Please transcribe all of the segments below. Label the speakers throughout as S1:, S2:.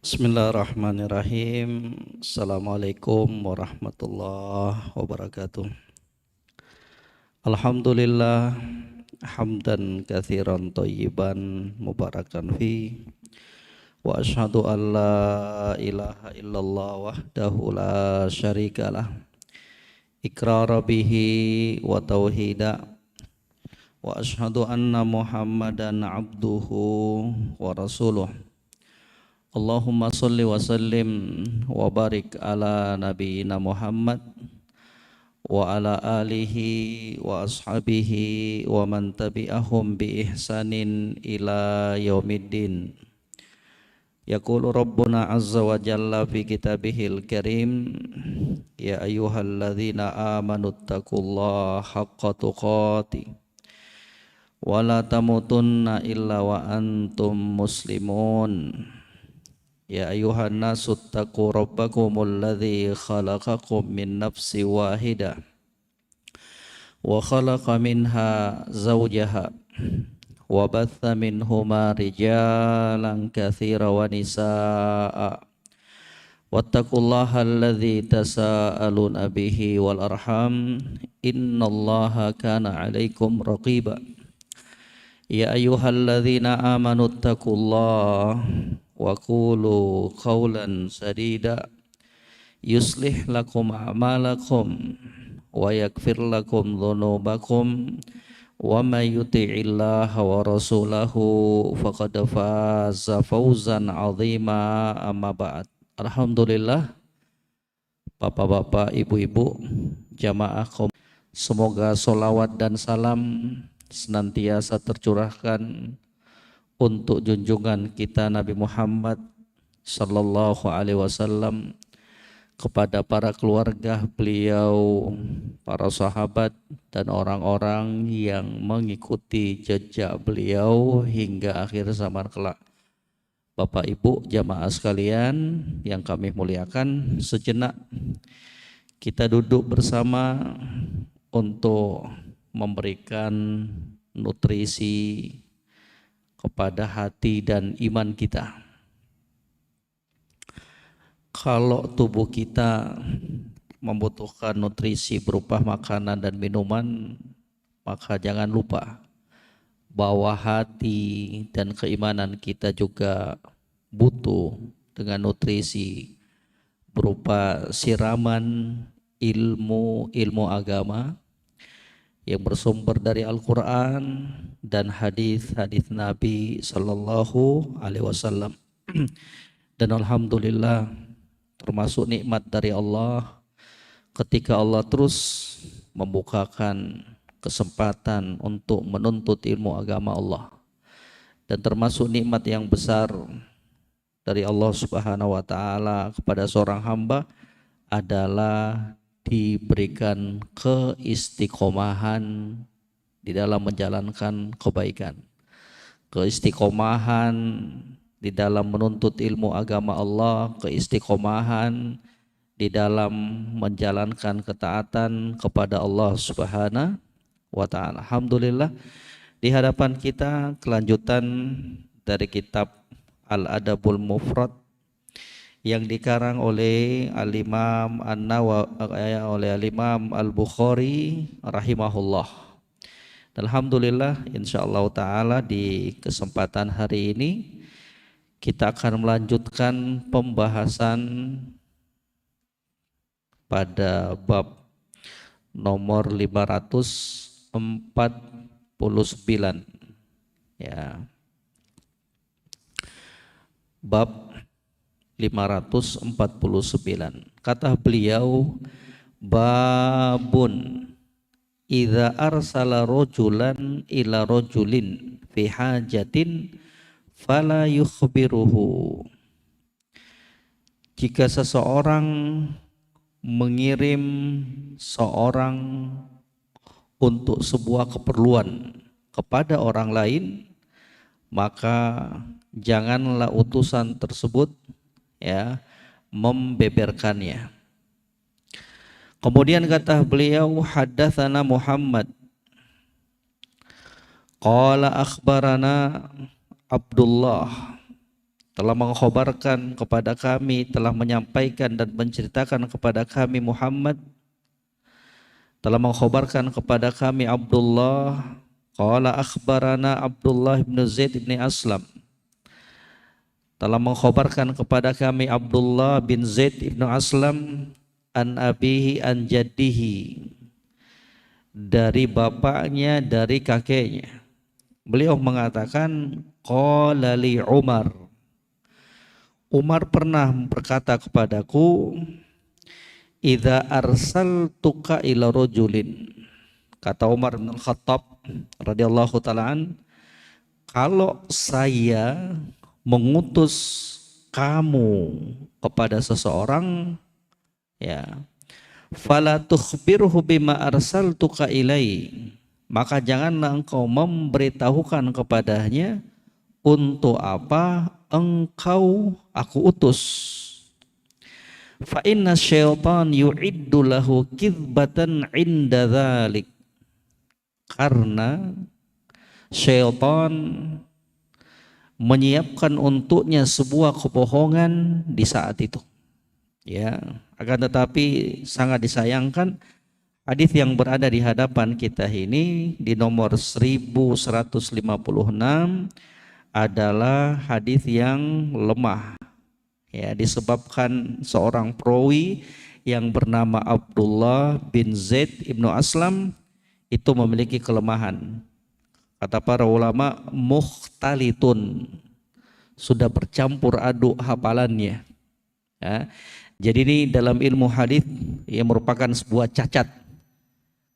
S1: Bismillahirrahmanirrahim. Assalamualaikum warahmatullahi wabarakatuh. Alhamdulillah hamdan katsiran thayyiban mubarakan fi wa asyhadu an la ilaha illallah wahdahu la syarikalah iqrara bihi wa tauhida wa asyhadu anna Muhammadan abduhu wa rasuluh. Allahumma salli wa sallim wa barik ala nabiyyina Muhammad wa ala alihi wa ashabihi wa man tabi'ahum bi ihsanin ila yaumiddin. Yaqulu Rabbuna azza wa jalla fi kitabihil karim, ya ayyuhalladzina amanu taqullaha haqqa tuqatih wa la tamutunna illa wa antum muslimun. Ya ayuhan nasu taqu rabbakumul ladzi khalaqakum min nafsin wahidah wa khalaqa minha zawjaha wa batha minhuma rijalan katsiran wa nisaa'a wattaqullaha alladzi tasaaluna bihi wal arham innallaha kana 'alaikum raqiba. Ya ayyuhalladzina amanu taqullaha wa qulu qawlan sadida yuslih lakum a'malakum wa yaghfir lakum dhunubakum wa may yuti'illaha wa rasulahu faqad faza fawzan 'azima. Amma ba'd. Alhamdulillah, bapak-bapak, ibu-ibu, jamaah kaum, semoga solawat dan salam senantiasa tercurahkan untuk junjungan kita Nabi Muhammad sallallahu alaihi wasallam, kepada para keluarga beliau, para sahabat dan orang-orang yang mengikuti jejak beliau hingga akhir zaman kelak. Bapak Ibu jamaah sekalian yang kami muliakan, sejenak kita duduk bersama untuk memberikan nutrisi kepada hati dan iman kita. Kalau tubuh kita membutuhkan nutrisi berupa makanan dan minuman, maka jangan lupa bahwa hati dan keimanan kita juga butuh dengan nutrisi berupa siraman ilmu agama yang bersumber dari Al-Quran dan hadis-hadis Nabi Sallallahu Alaihi Wasallam. Dan alhamdulillah, termasuk nikmat dari Allah ketika Allah terus membukakan kesempatan untuk menuntut ilmu agama Allah. Dan termasuk nikmat yang besar dari Allah Subhanahu wa taala kepada seorang hamba adalah diberikan keistiqomahan di dalam menjalankan kebaikan, keistiqomahan di dalam menuntut ilmu agama Allah, keistiqomahan di dalam menjalankan ketaatan kepada Allah Subhanahu wa taala. Alhamdulillah, di hadapan kita kelanjutan dari kitab Al-Adabul Mufrad yang dikarang oleh Al-Imam Al-Imam Al-Bukhari rahimahullah. Alhamdulillah, insyaallah ta'ala di kesempatan hari ini kita akan melanjutkan pembahasan pada bab nomor 549, ya. Bab 549. Kata beliau, babun idza arsala rajulan ila rajulin fi hajatin fala yukhbiruhu. Jika seseorang mengirim seorang untuk sebuah keperluan kepada orang lain, maka janganlah utusan tersebut membeberkannya. Kemudian kata beliau, haddatsana Muhammad qala akhbarana Abdullah telah mengkhabarkan kepada kami, telah menyampaikan dan menceritakan kepada kami Muhammad, telah mengkhabarkan kepada kami Abdullah, qala akhbarana Abdullah bin Zaid bin Aslam, telah mengkhabarkan kepada kami Abdullah bin Zaid bin Aslam an abihi an jaddihi, dari bapaknya, dari kakeknya. Beliau mengatakan qala li Umar, Umar pernah berkata kepadaku, idza arsaltuka ila rajulin, kata Umar bin Khattab radhiyallahu taala an, kalau saya mengutus kamu kepada seseorang, ya, fala tukhbirhu bima arsaltuka ilai, maka janganlah engkau memberitahukan kepadanya untuk apa engkau aku utus. Fa inna syaitan yu'iddu lahu kizbatan inda dzalik, karena syaitan menyiapkan untuknya sebuah kebohongan di saat itu. Ya, akan tetapi sangat disayangkan hadis yang berada di hadapan kita ini di nomor 1156 adalah hadis yang lemah, ya, disebabkan seorang perawi yang bernama Abdullah bin Zaid ibnu Aslam itu memiliki kelemahan. Kata para ulama, mukhtalitun, sudah bercampur aduk hafalannya, ya. Jadi ini dalam ilmu hadis yang merupakan sebuah cacat.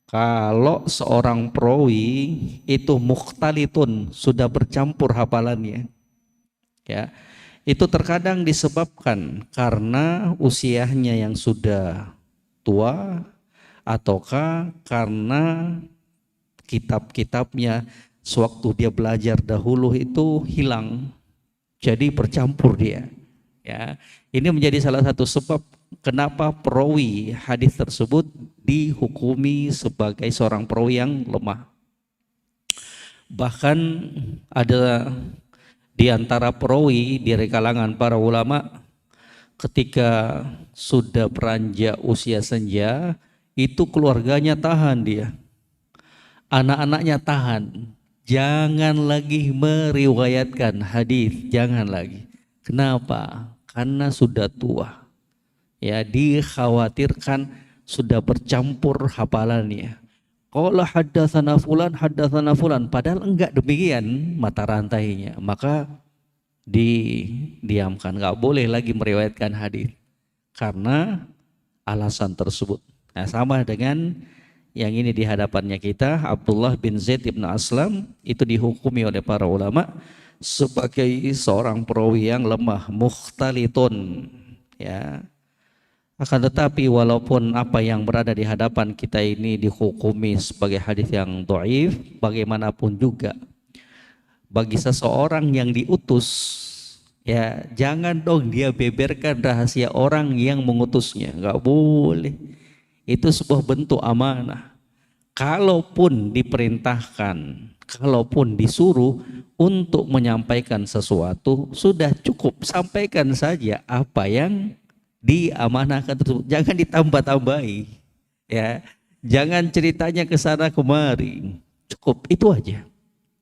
S1: Kalau seorang perawi itu mukhtalitun, sudah bercampur hafalannya, ya, itu terkadang disebabkan karena usianya yang sudah tua, ataukah karena kitab-kitabnya sewaktu dia belajar dahulu itu hilang, jadi bercampur dia, ya. Ini menjadi salah satu sebab kenapa perawi hadis tersebut dihukumi sebagai seorang perawi yang lemah. Bahkan ada di antara perawi dari kalangan para ulama, ketika sudah beranjak usia senja, itu keluarganya tahan dia, anak-anaknya tahan, jangan lagi meriwayatkan hadis, jangan lagi. Kenapa? Karena sudah tua, ya, dikhawatirkan sudah bercampur hafalannya. Qala haddatsana fulan, padahal enggak demikian mata rantainya, maka didiamkan, enggak boleh lagi meriwayatkan hadis karena alasan tersebut. Nah, sama dengan yang ini di hadapannya kita, Abdullah bin Zaid ibn Aslam itu dihukumi oleh para ulama sebagai seorang perawi yang lemah, mukhtalitun, ya. Akan tetapi walaupun apa yang berada di hadapan kita ini dihukumi sebagai hadis yang dhaif, bagaimanapun juga bagi seseorang yang diutus, ya, jangan dong dia beberkan rahasia orang yang mengutusnya, nggak boleh. Itu sebuah bentuk amanah. Kalaupun diperintahkan, kalaupun disuruh untuk menyampaikan sesuatu, sudah cukup sampaikan saja apa yang diamanahkan tersebut. Jangan ditambah-tambahi, ya. Jangan ceritanya ke sana kemari. Cukup itu aja,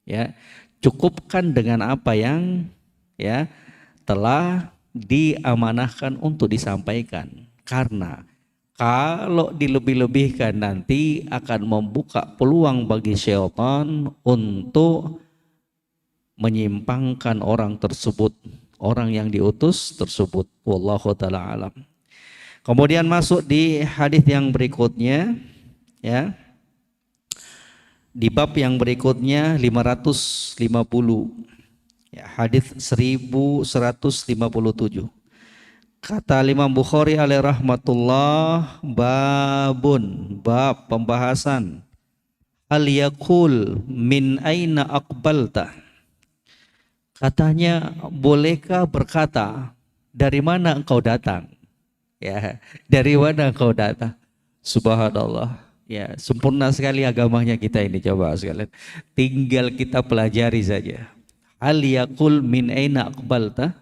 S1: ya. Cukupkan dengan apa yang, ya, telah diamanahkan untuk disampaikan. Karena kalau dilebih-lebihkan nanti akan membuka peluang bagi syaitan untuk menyimpangkan orang tersebut, orang yang diutus tersebut. Wallahu ta'ala alam. Kemudian masuk di hadis yang berikutnya, ya. Di bab yang berikutnya 550. Ya, hadis 1157. Kata Imam Bukhari alaihi rahmatullah, babun, bab pembahasan al yaqul min aina aqbalta. Katanya, bolehkah berkata dari mana engkau datang? Ya, dari mana engkau datang? Subhanallah. Ya, sempurna sekali agamanya kita ini, coba sekalian. Tinggal kita pelajari saja. Al yaqul min aina aqbalta.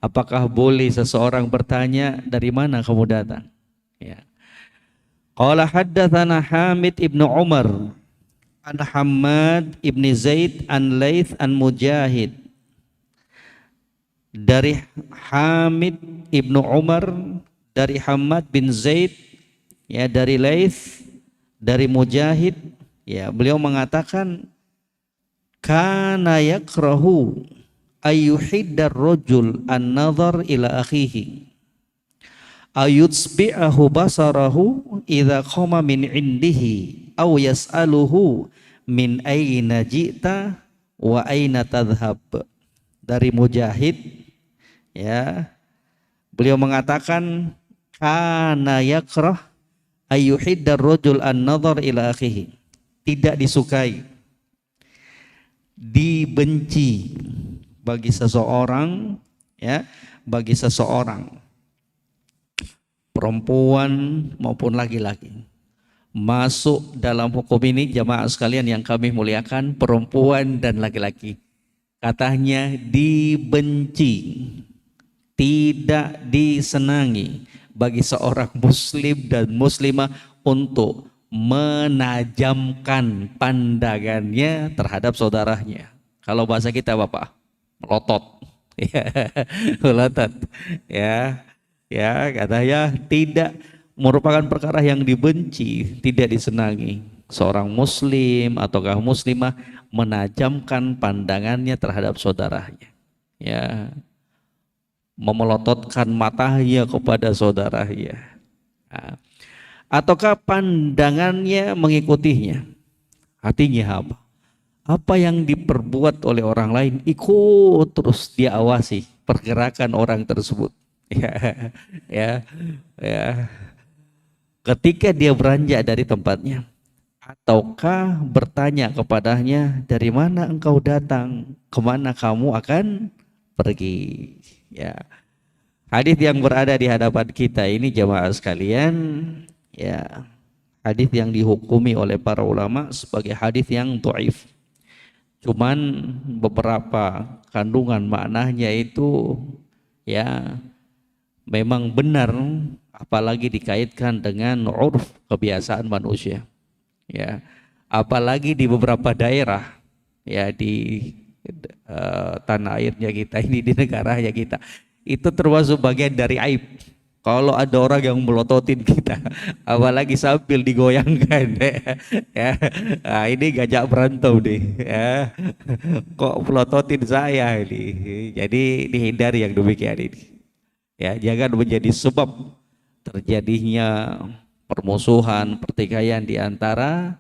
S1: Apakah boleh seseorang bertanya dari mana kamu datang? Ya. Qala haddatsana Hamid ibnu Umar an Hammad ibni Zaid an Laits an Mujahid. Dari Hamid ibnu Umar, dari Hammad bin Zaid, ya, dari Laits, dari Mujahid, ya, beliau mengatakan kana yakrahu ayyuhiddar rajul an-nazar ila akhihi ayutsbi'ahu basarahu idza qama min indihi aw yas'aluhu min aina ji'ta wa aina tadhhab. Dari Mujahid, ya, beliau mengatakan kana yakrah ayyuhiddar rajul an-nazar ila akhihi, tidak disukai, dibenci bagi seseorang, ya, bagi seseorang perempuan maupun laki-laki masuk dalam hukum ini. Jamaah sekalian yang kami muliakan, perempuan dan laki-laki katanya dibenci, tidak disenangi bagi seorang muslim dan muslimah untuk menajamkan pandangannya terhadap saudaranya. Kalau bahasa kita Bapak, melotot. Melotot. Ya. Ya, katanya tidak, merupakan perkara yang dibenci, tidak disenangi seorang muslim ataukah muslimah menajamkan pandangannya terhadap saudaranya, ya, memelototkan matanya kepada saudaranya, ya, ataukah pandangannya mengikutinya. Artinya apa? Apa yang diperbuat oleh orang lain ikut terus dia awasi pergerakan orang tersebut. Ya, ya, ya. Ketika dia beranjak dari tempatnya, ataukah bertanya kepadanya, dari mana engkau datang, kemana kamu akan pergi. Ya, hadis yang berada di hadapan kita ini jamaah sekalian, ya, hadis yang dihukumi oleh para ulama sebagai hadis yang dhaif. Cuman beberapa kandungan maknanya itu, ya, memang benar, apalagi dikaitkan dengan urf, kebiasaan manusia, ya, apalagi di beberapa daerah, ya, di tanah airnya kita ini, di negaranya kita, itu termasuk bagian dari aib kalau ada orang yang melototin kita, apalagi sambil digoyangkan. Ya, nah, ini gajah berantem nih, ya, kok melototin saya ini. Jadi dihindari yang demikian ini. Ya, jangan menjadi sebab terjadinya permusuhan, pertikaian di antara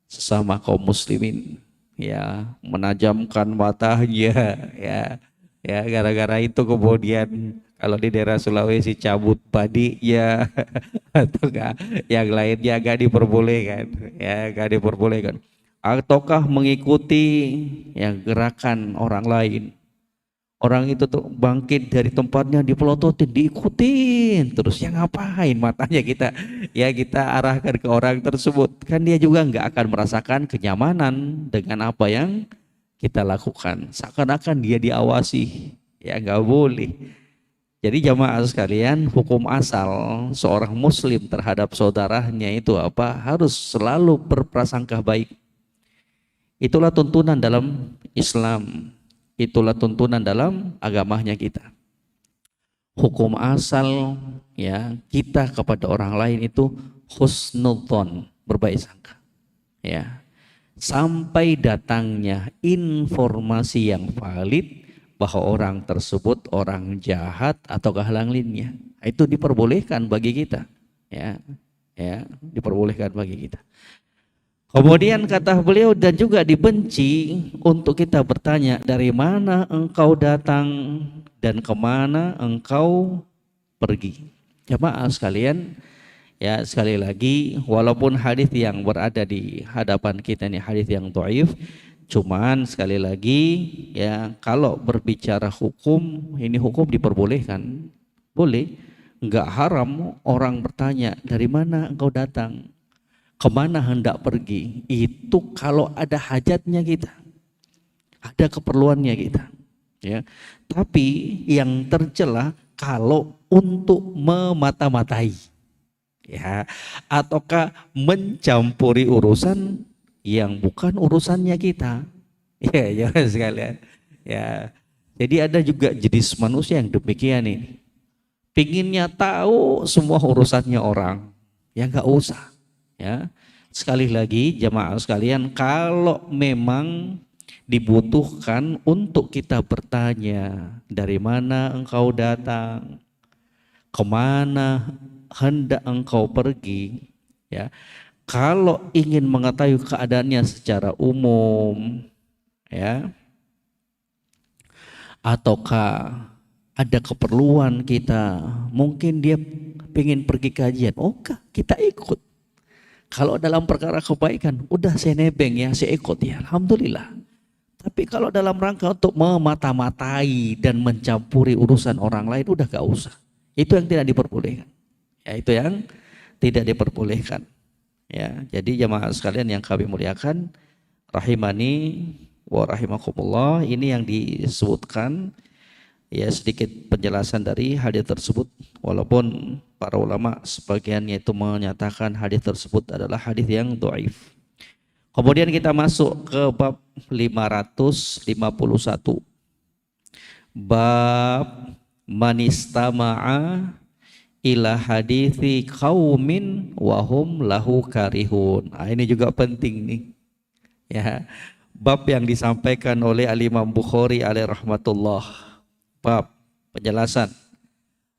S1: sesama kaum muslimin. Ya, menajamkan matanya, ya, ya, gara-gara itu kemudian kalau di daerah Sulawesi cabut padinya atau enggak, yang lainnya enggak diperbolehkan, ya, enggak diperbolehkan. Ataukah mengikuti yang gerakan orang lain. Orang itu tuh bangkit dari tempatnya dipelototin, diikutin terus, ya ngapain matanya kita, ya, kita arahkan ke orang tersebut, kan dia juga nggak akan merasakan kenyamanan dengan apa yang kita lakukan, seakan-akan dia diawasi, ya, nggak boleh. Jadi jamaah sekalian, hukum asal seorang muslim terhadap saudaranya itu apa? Harus selalu berprasangka baik. Itulah tuntunan dalam Islam. Itulah tuntunan dalam agamanya kita. Hukum asal, ya, kita kepada orang lain itu husnudzon, berbaik sangka. Ya. Sampai datangnya informasi yang valid bahwa orang tersebut orang jahat atau kehalang lainnya, itu diperbolehkan bagi kita. Ya. Ya, diperbolehkan bagi kita. Kemudian kata beliau, dan juga dibenci untuk kita bertanya dari mana engkau datang dan kemana engkau pergi. Jemaah sekalian, ya, sekali lagi, walaupun hadis yang berada di hadapan kita ini hadis yang dhaif, cuman sekali lagi, ya, kalau berbicara hukum, ini hukum diperbolehkan, boleh, enggak haram orang bertanya dari mana engkau datang, kemana hendak pergi. Itu kalau ada hajatnya kita, ada keperluannya kita, ya. Tapi yang tercela kalau untuk memata-matai, ya, ataukah mencampuri urusan yang bukan urusannya kita. Ya, ya sekalian. Ya. Jadi ada juga jenis manusia yang demikian ini. Pinginnya tahu semua urusannya orang, ya nggak usah. Ya, sekali lagi jamaah sekalian, kalau memang dibutuhkan untuk kita bertanya dari mana engkau datang, kemana hendak engkau pergi, ya. Kalau ingin mengetahui keadaannya secara umum, ya, ataukah ada keperluan kita, mungkin dia pengen pergi kajian, oke kita ikut. Kalau dalam perkara kebaikan, udah saya nebeng ya, saya ikut ya, alhamdulillah. Tapi kalau dalam rangka untuk memata-matai dan mencampuri urusan orang lain, udah gak usah. Itu yang tidak diperbolehkan. Ya, itu yang tidak diperbolehkan. Ya, jadi jamaah sekalian yang kami muliakan, rahimani wa rahimakumullah, ini yang disebutkan. Ya, sedikit penjelasan dari hadis tersebut, walaupun para ulama sebagiannya itu menyatakan hadis tersebut adalah hadis yang dhaif. Kemudian kita masuk ke bab 551. Bab manistama'a ila hadithi qaumin wahum lahu karihun. Nah, ini juga penting nih. Ya, bab yang disampaikan oleh Al-Imam Bukhari alaihi rahmatullah. Bab penjelasan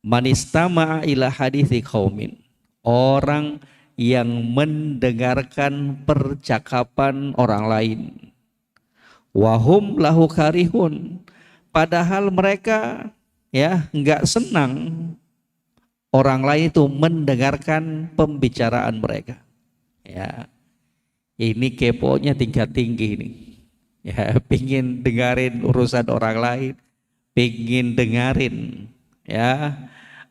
S1: manistama'a ila hadithi qaumin, orang yang mendengarkan percakapan orang lain, wahum lahu karihun, padahal mereka ya enggak senang orang lain itu mendengarkan pembicaraan mereka. Ya, ini keponya tingkat tinggi nih. Ya, pingin dengarin urusan orang lain, pingin dengarin ya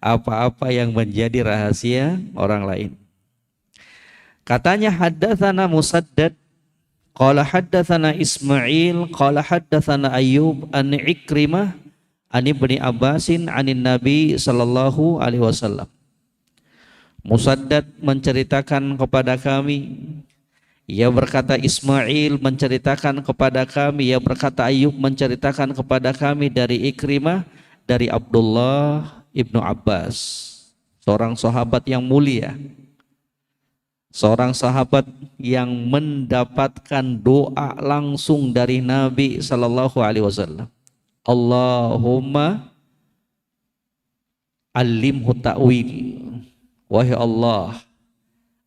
S1: apa-apa yang menjadi rahasia orang lain. Katanya haddatsana Musaddad qala haddatsana Ismail qala haddatsana Ayyub an Ikrimah an Ibni Abbasin anin Nabi sallallahu alaihi wasallam. Musaddad menceritakan kepada kami, ia berkata Ismail menceritakan kepada kami, ia berkata Ayub menceritakan kepada kami dari Ikrimah dari Abdullah ibnu Abbas, seorang sahabat yang mulia, seorang sahabat yang mendapatkan doa langsung dari Nabi sallallahu alaihi wasallam. Allahumma alimhu ta'wil, wahai Allah,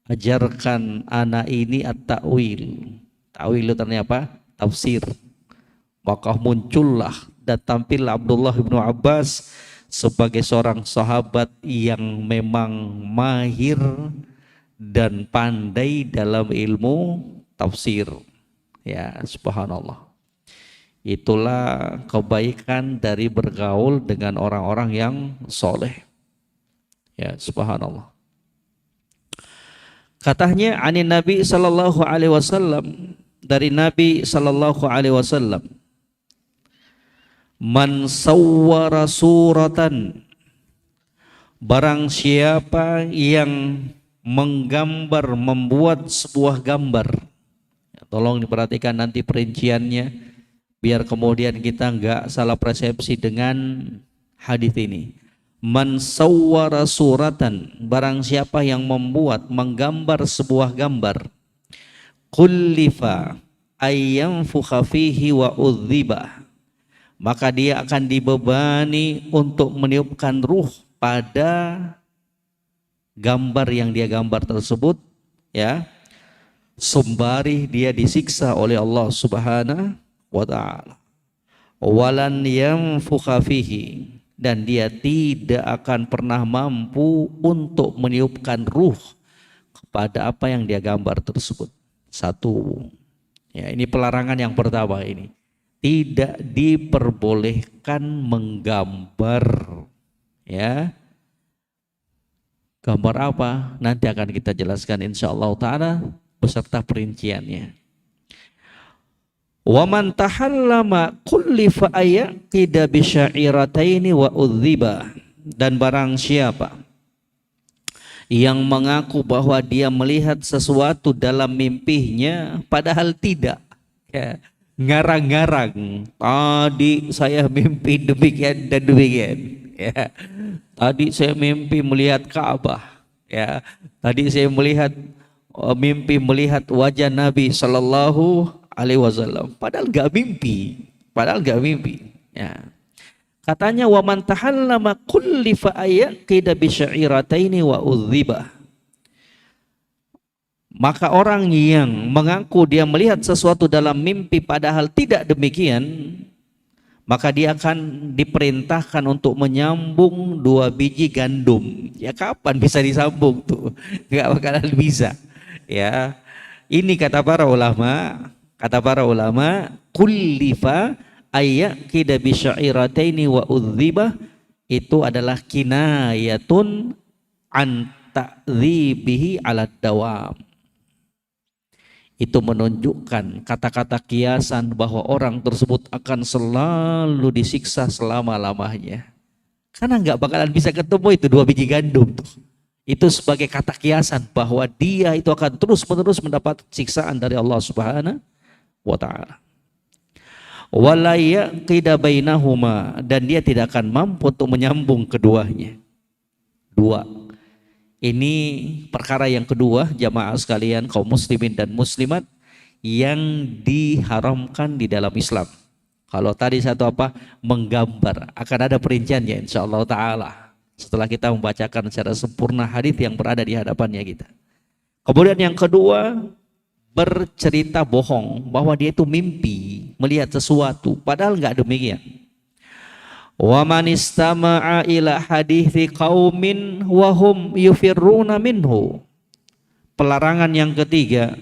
S1: ajarkan anak ini at-ta'wil. Ta'wil itu artinya apa? Tafsir. Maka muncullah dan tampil Abdullah bin Abbas sebagai seorang sahabat yang memang mahir dan pandai dalam ilmu tafsir. Ya, subhanallah. Itulah kebaikan dari bergaul dengan orang-orang yang soleh. Ya, subhanallah. Katanya anin Nabi sallallahu alaihi wasallam, dari Nabi sallallahu alaihi wasallam, man sawwara suratan, barang siapa yang menggambar, membuat sebuah gambar. Ya, tolong diperhatikan nanti perinciannya biar kemudian kita enggak salah persepsi dengan hadis ini. Man sawwara suratan, barang siapa yang membuat, menggambar sebuah gambar, kullifa ayyamfukha fihi wa udziba, maka dia akan dibebani untuk meniupkan ruh pada gambar yang dia gambar tersebut, ya, sembari dia disiksa oleh Allah Subhanahu wa ta'ala. Walan yanfukha fihi, dan dia tidak akan pernah mampu untuk meniupkan ruh kepada apa yang dia gambar tersebut. Satu, ya, ini pelarangan yang pertama ini. Tidak diperbolehkan menggambar, ya. Gambar apa? Nanti akan kita jelaskan insyaallah ta'ala beserta perinciannya. Wa man tahallama kullifa ayaqida bi syairataini wa udziba. Dan barang siapa yang mengaku bahwa dia melihat sesuatu dalam mimpinya padahal tidak, ya, ngarang-ngarang, tadi saya mimpi demikian dan demikian, ya, tadi saya mimpi melihat Ka'bah, ya, tadi saya mimpi melihat wajah Nabi Sallallahu Alaihi Wasallam, padahal gak mimpi, ya. Katanya wa man tahallama kullifa ayaqida bi syairataini wa udziba. Maka orang yang mengaku dia melihat sesuatu dalam mimpi padahal tidak demikian, maka dia akan diperintahkan untuk menyambung 2 biji gandum. Ya kapan bisa disambung tuh? Enggak bakalan bisa. Ya. Ini kata para ulama, kullifa ayaqida bi syairataini wa udziba, itu adalah kinayatun an ta'dzibihi ala dawam. Itu menunjukkan kata-kata kiasan bahwa orang tersebut akan selalu disiksa selama-lamanya. Karena nggak bakalan bisa ketemu itu 2 biji gandum tuh. Itu sebagai kata kiasan bahwa dia itu akan terus-menerus mendapat siksaan dari Allah Subhanahu wa taala. Wala yaqida bainahuma, dan dia tidak akan mampu untuk menyambung keduanya. 2. Ini perkara yang kedua, jamaah sekalian, kaum muslimin dan muslimat, yang diharamkan di dalam Islam. Kalau tadi satu apa? Menggambar. Akan ada perinciannya insyaallah taala setelah kita membacakan secara sempurna hadis yang berada di hadapannya kita. Kemudian yang kedua, bercerita bohong bahwa dia itu mimpi melihat sesuatu padahal enggak demikian. Wa man istama'a ila hadithi qaumin wa hum yufirruna minhu. Pelarangan yang ketiga,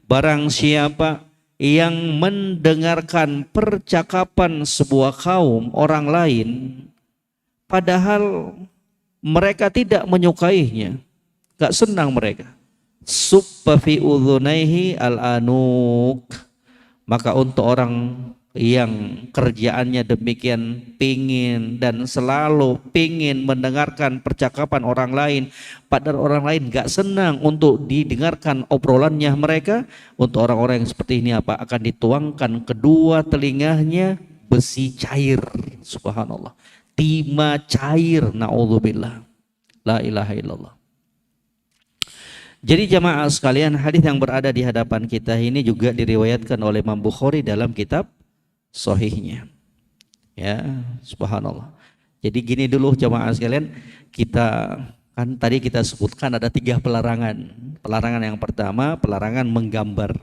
S1: barang siapa yang mendengarkan percakapan sebuah kaum orang lain padahal mereka tidak menyukainya, enggak senang mereka. Subba fi udhunaihi al-anuk, maka untuk orang yang kerjaannya demikian pingin dan selalu pingin mendengarkan percakapan orang lain padahal orang lain gak senang untuk didengarkan obrolannya mereka, untuk orang-orang yang seperti ini apa? Akan dituangkan kedua telinganya besi cair, subhanallah, timah cair, na'udzubillah, la ilaha illallah. Jadi jamaah sekalian, hadis yang berada di hadapan kita ini juga diriwayatkan oleh Imam Bukhari dalam kitab sahihnya. Ya, subhanallah. Jadi gini dulu jamaah sekalian, kita kan tadi kita sebutkan ada 3 pelarangan. Pelarangan yang pertama, pelarangan menggambar.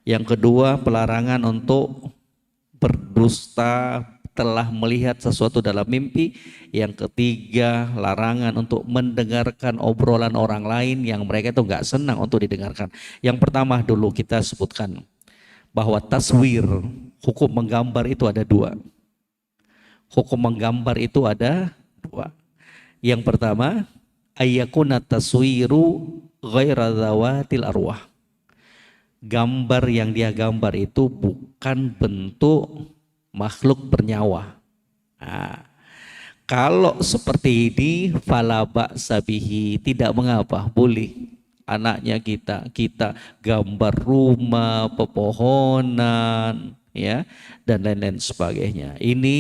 S1: Yang kedua, pelarangan untuk berdusta telah melihat sesuatu dalam mimpi. Yang ketiga, larangan untuk mendengarkan obrolan orang lain yang mereka itu nggak senang untuk didengarkan. Yang pertama dulu kita sebutkan bahwa taswir, hukum menggambar itu ada 2. Hukum menggambar itu ada 2. Yang pertama, ayyakuna taswiru ghaira zawatil arwah. Gambar yang dia gambar itu bukan bentuk makhluk bernyawa. Nah, kalau seperti ini fala ba'sa bihi, tidak mengapa, boleh. Anaknya kita gambar rumah, pepohonan, ya, dan lain-lain sebagainya. Ini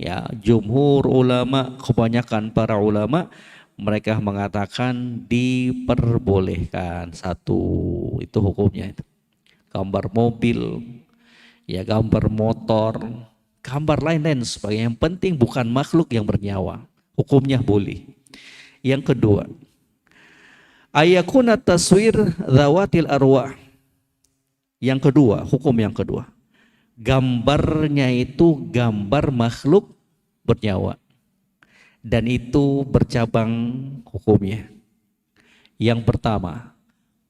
S1: ya jumhur ulama, kebanyakan para ulama mereka mengatakan diperbolehkan. 1, itu hukumnya itu. Gambar mobil, ya gambar motor, gambar lain-lain sebagainya. Yang penting bukan makhluk yang bernyawa, hukumnya boleh. Yang kedua, ayakuna taswir zawatil arwah. Yang kedua, hukum yang kedua, gambarnya itu gambar makhluk bernyawa, dan itu bercabang hukumnya. Yang pertama,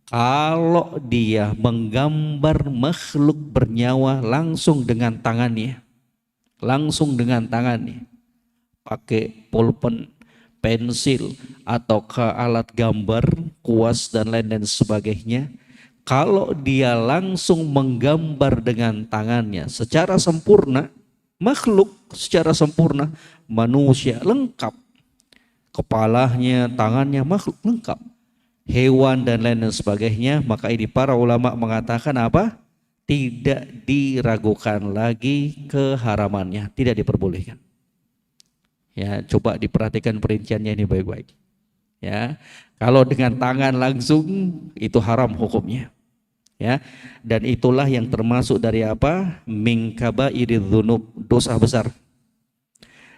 S1: kalau dia menggambar makhluk bernyawa langsung dengan tangannya, pakai pulpen, pensil, atau ke alat gambar, kuas dan lain-lain sebagainya, Kalau dia langsung menggambar dengan tangannya secara sempurna, makhluk secara sempurna, manusia lengkap, kepalanya, tangannya, makhluk lengkap, hewan dan lain sebagainya, maka ini para ulama mengatakan apa? Tidak diragukan lagi keharamannya, tidak diperbolehkan. Ya, coba diperhatikan perinciannya ini baik-baik. Ya, kalau dengan tangan langsung itu haram hukumnya. Ya, dan itulah yang termasuk dari apa? Min kabairidz dzunub, dosa besar.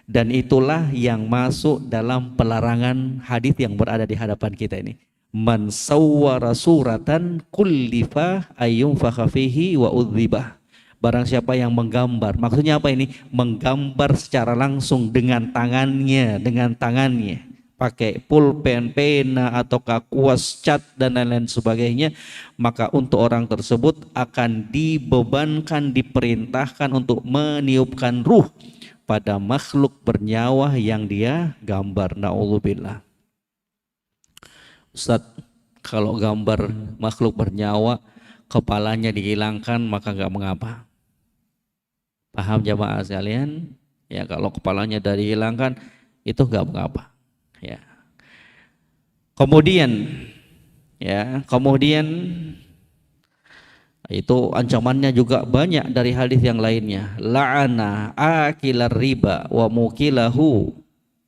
S1: Dan itulah yang masuk dalam pelarangan hadis yang berada di hadapan kita ini. Man sawwara suratan kullifa ayyunfakha fihi wa udzibah. Barang siapa yang menggambar, maksudnya apa ini? Menggambar secara langsung dengan tangannya, pakai pulpen, pena atau kuas, cat dan lain-lain sebagainya, maka untuk orang tersebut akan dibebankan, diperintahkan untuk meniupkan ruh pada makhluk bernyawa yang dia gambar. Na'udzubillah. Ustaz, kalau gambar makhluk bernyawa kepalanya dihilangkan maka enggak mengapa. Paham jamaah sekalian? Ya, kalau kepalanya dari hilangkan itu enggak mengapa. Ya. Kemudian itu ancamannya juga banyak dari hadis yang lainnya. La'ana akilar riba wa mukilahu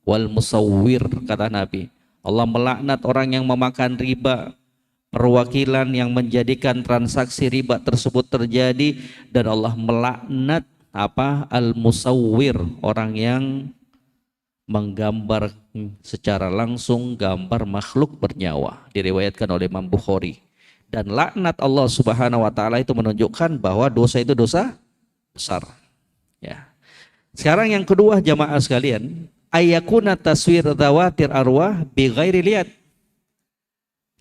S1: wal musawwir, kata Nabi. Allah melaknat orang yang memakan riba, perwakilan yang menjadikan transaksi riba tersebut terjadi, dan Allah melaknat al-musawwir, orang yang menggambar secara langsung gambar makhluk bernyawa. Diriwayatkan oleh Imam Bukhari. Dan laknat Allah Subhanahu wa taala itu menunjukkan bahwa dosa itu dosa besar. Ya. Sekarang yang kedua jamaah sekalian, ayakuna taswir dzawatir arwah bi ghairi liat.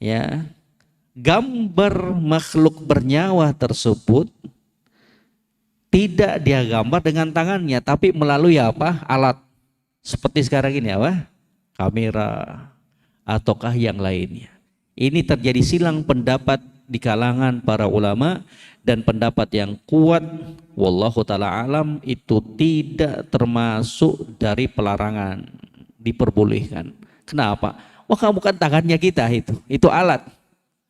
S1: Ya. Gambar makhluk bernyawa tersebut tidak dia gambar dengan tangannya, tapi melalui apa? Alat. Seperti sekarang ini apa? Kamera ataukah yang lainnya. Ini terjadi silang pendapat di kalangan para ulama, dan pendapat yang kuat wallahu taala alam itu tidak termasuk dari pelarangan, diperbolehkan. Kenapa? Wah, bukan tangannya kita, itu alat.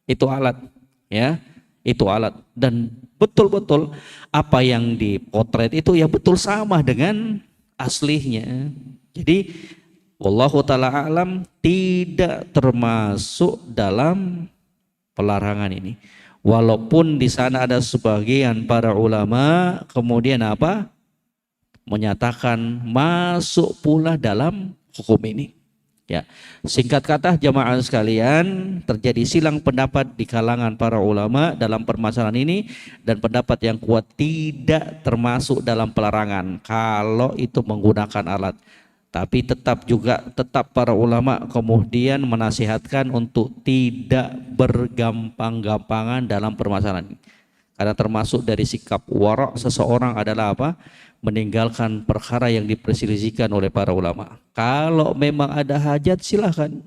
S1: Itu alat, ya. Itu alat, dan betul-betul apa yang dipotret itu ya betul sama dengan aslinya. Jadi wallahu taala alam tidak termasuk dalam pelarangan ini. Walaupun di sana ada sebagian para ulama kemudian apa? Menyatakan masuk pula dalam hukum ini. Ya, singkat kata jamaah sekalian, terjadi silang pendapat di kalangan para ulama dalam permasalahan ini, dan pendapat yang kuat tidak termasuk dalam pelarangan kalau itu menggunakan alat. Tapi tetap para ulama kemudian menasihatkan untuk tidak bergampang-gampangan dalam permasalahan ini. Karena termasuk dari sikap wara' seseorang adalah apa? Meninggalkan perkara yang diperselisihkan oleh para ulama. Kalau memang ada hajat silahkan,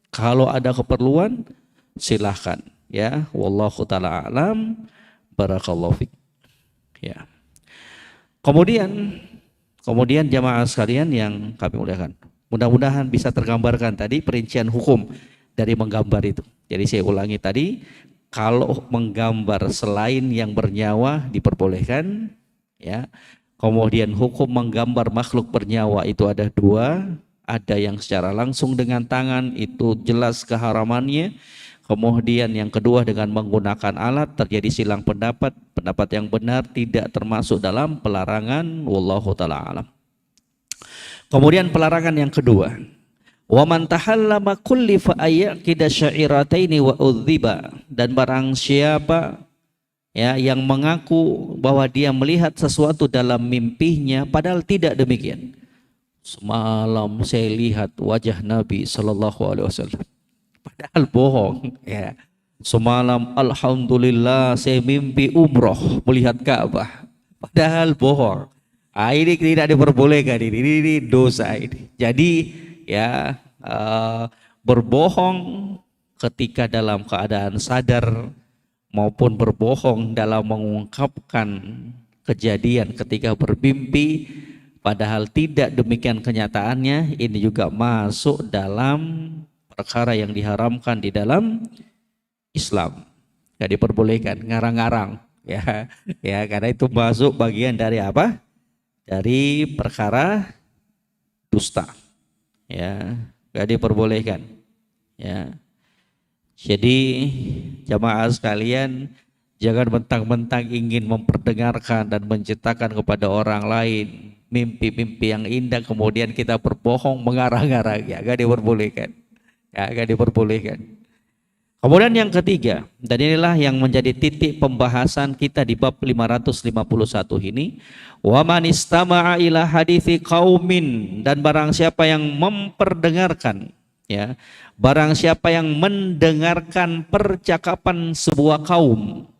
S1: kalau ada keperluan silahkan. Ya, wallahu taala alam. Barakallahu fiik. Ya. Kemudian jamaah sekalian yang kami muliakan, mudah-mudahan bisa tergambarkan tadi perincian hukum dari menggambar itu. Jadi saya ulangi tadi, kalau menggambar selain yang bernyawa diperbolehkan, ya. Kemudian hukum menggambar makhluk bernyawa itu ada dua, ada yang secara langsung dengan tangan itu jelas keharamannya. Kemudian yang kedua dengan menggunakan alat, terjadi silang pendapat yang benar tidak termasuk dalam pelarangan wallahu taala alam. Kemudian pelarangan yang kedua, wa man tahallama kullifa ayyakida syairataini wa udziba, dan barang siapa ya yang mengaku bahwa dia melihat sesuatu dalam mimpinya padahal tidak demikian. Semalam saya lihat wajah Nabi sallallahu alaihi wasallam, padahal bohong, ya. Semalam alhamdulillah saya mimpi umroh melihat Ka'bah, padahal bohong. Ini tidak diperbolehkan, ini dosa ini. Jadi ya berbohong ketika dalam keadaan sadar maupun berbohong dalam mengungkapkan kejadian ketika bermimpi, padahal tidak demikian kenyataannya, ini juga masuk dalam perkara yang diharamkan di dalam Islam. Gak diperbolehkan ngarang-ngarang, ya, ya, karena itu masuk bagian dari apa? Dari perkara dusta, ya, gak diperbolehkan, ya. Jadi jamaah sekalian, jangan mentang-mentang ingin memperdengarkan dan menceritakan kepada orang lain mimpi-mimpi yang indah, kemudian kita berbohong mengarang-arang, ya gak diperbolehkan, ya gak diperbolehkan. Kemudian yang ketiga, dan inilah yang menjadi titik pembahasan kita di bab 551 ini, wa man istama'a ila hadithi qaumin, dan barang siapa yang memperdengarkan, ya, barang siapa yang mendengarkan percakapan sebuah kaum,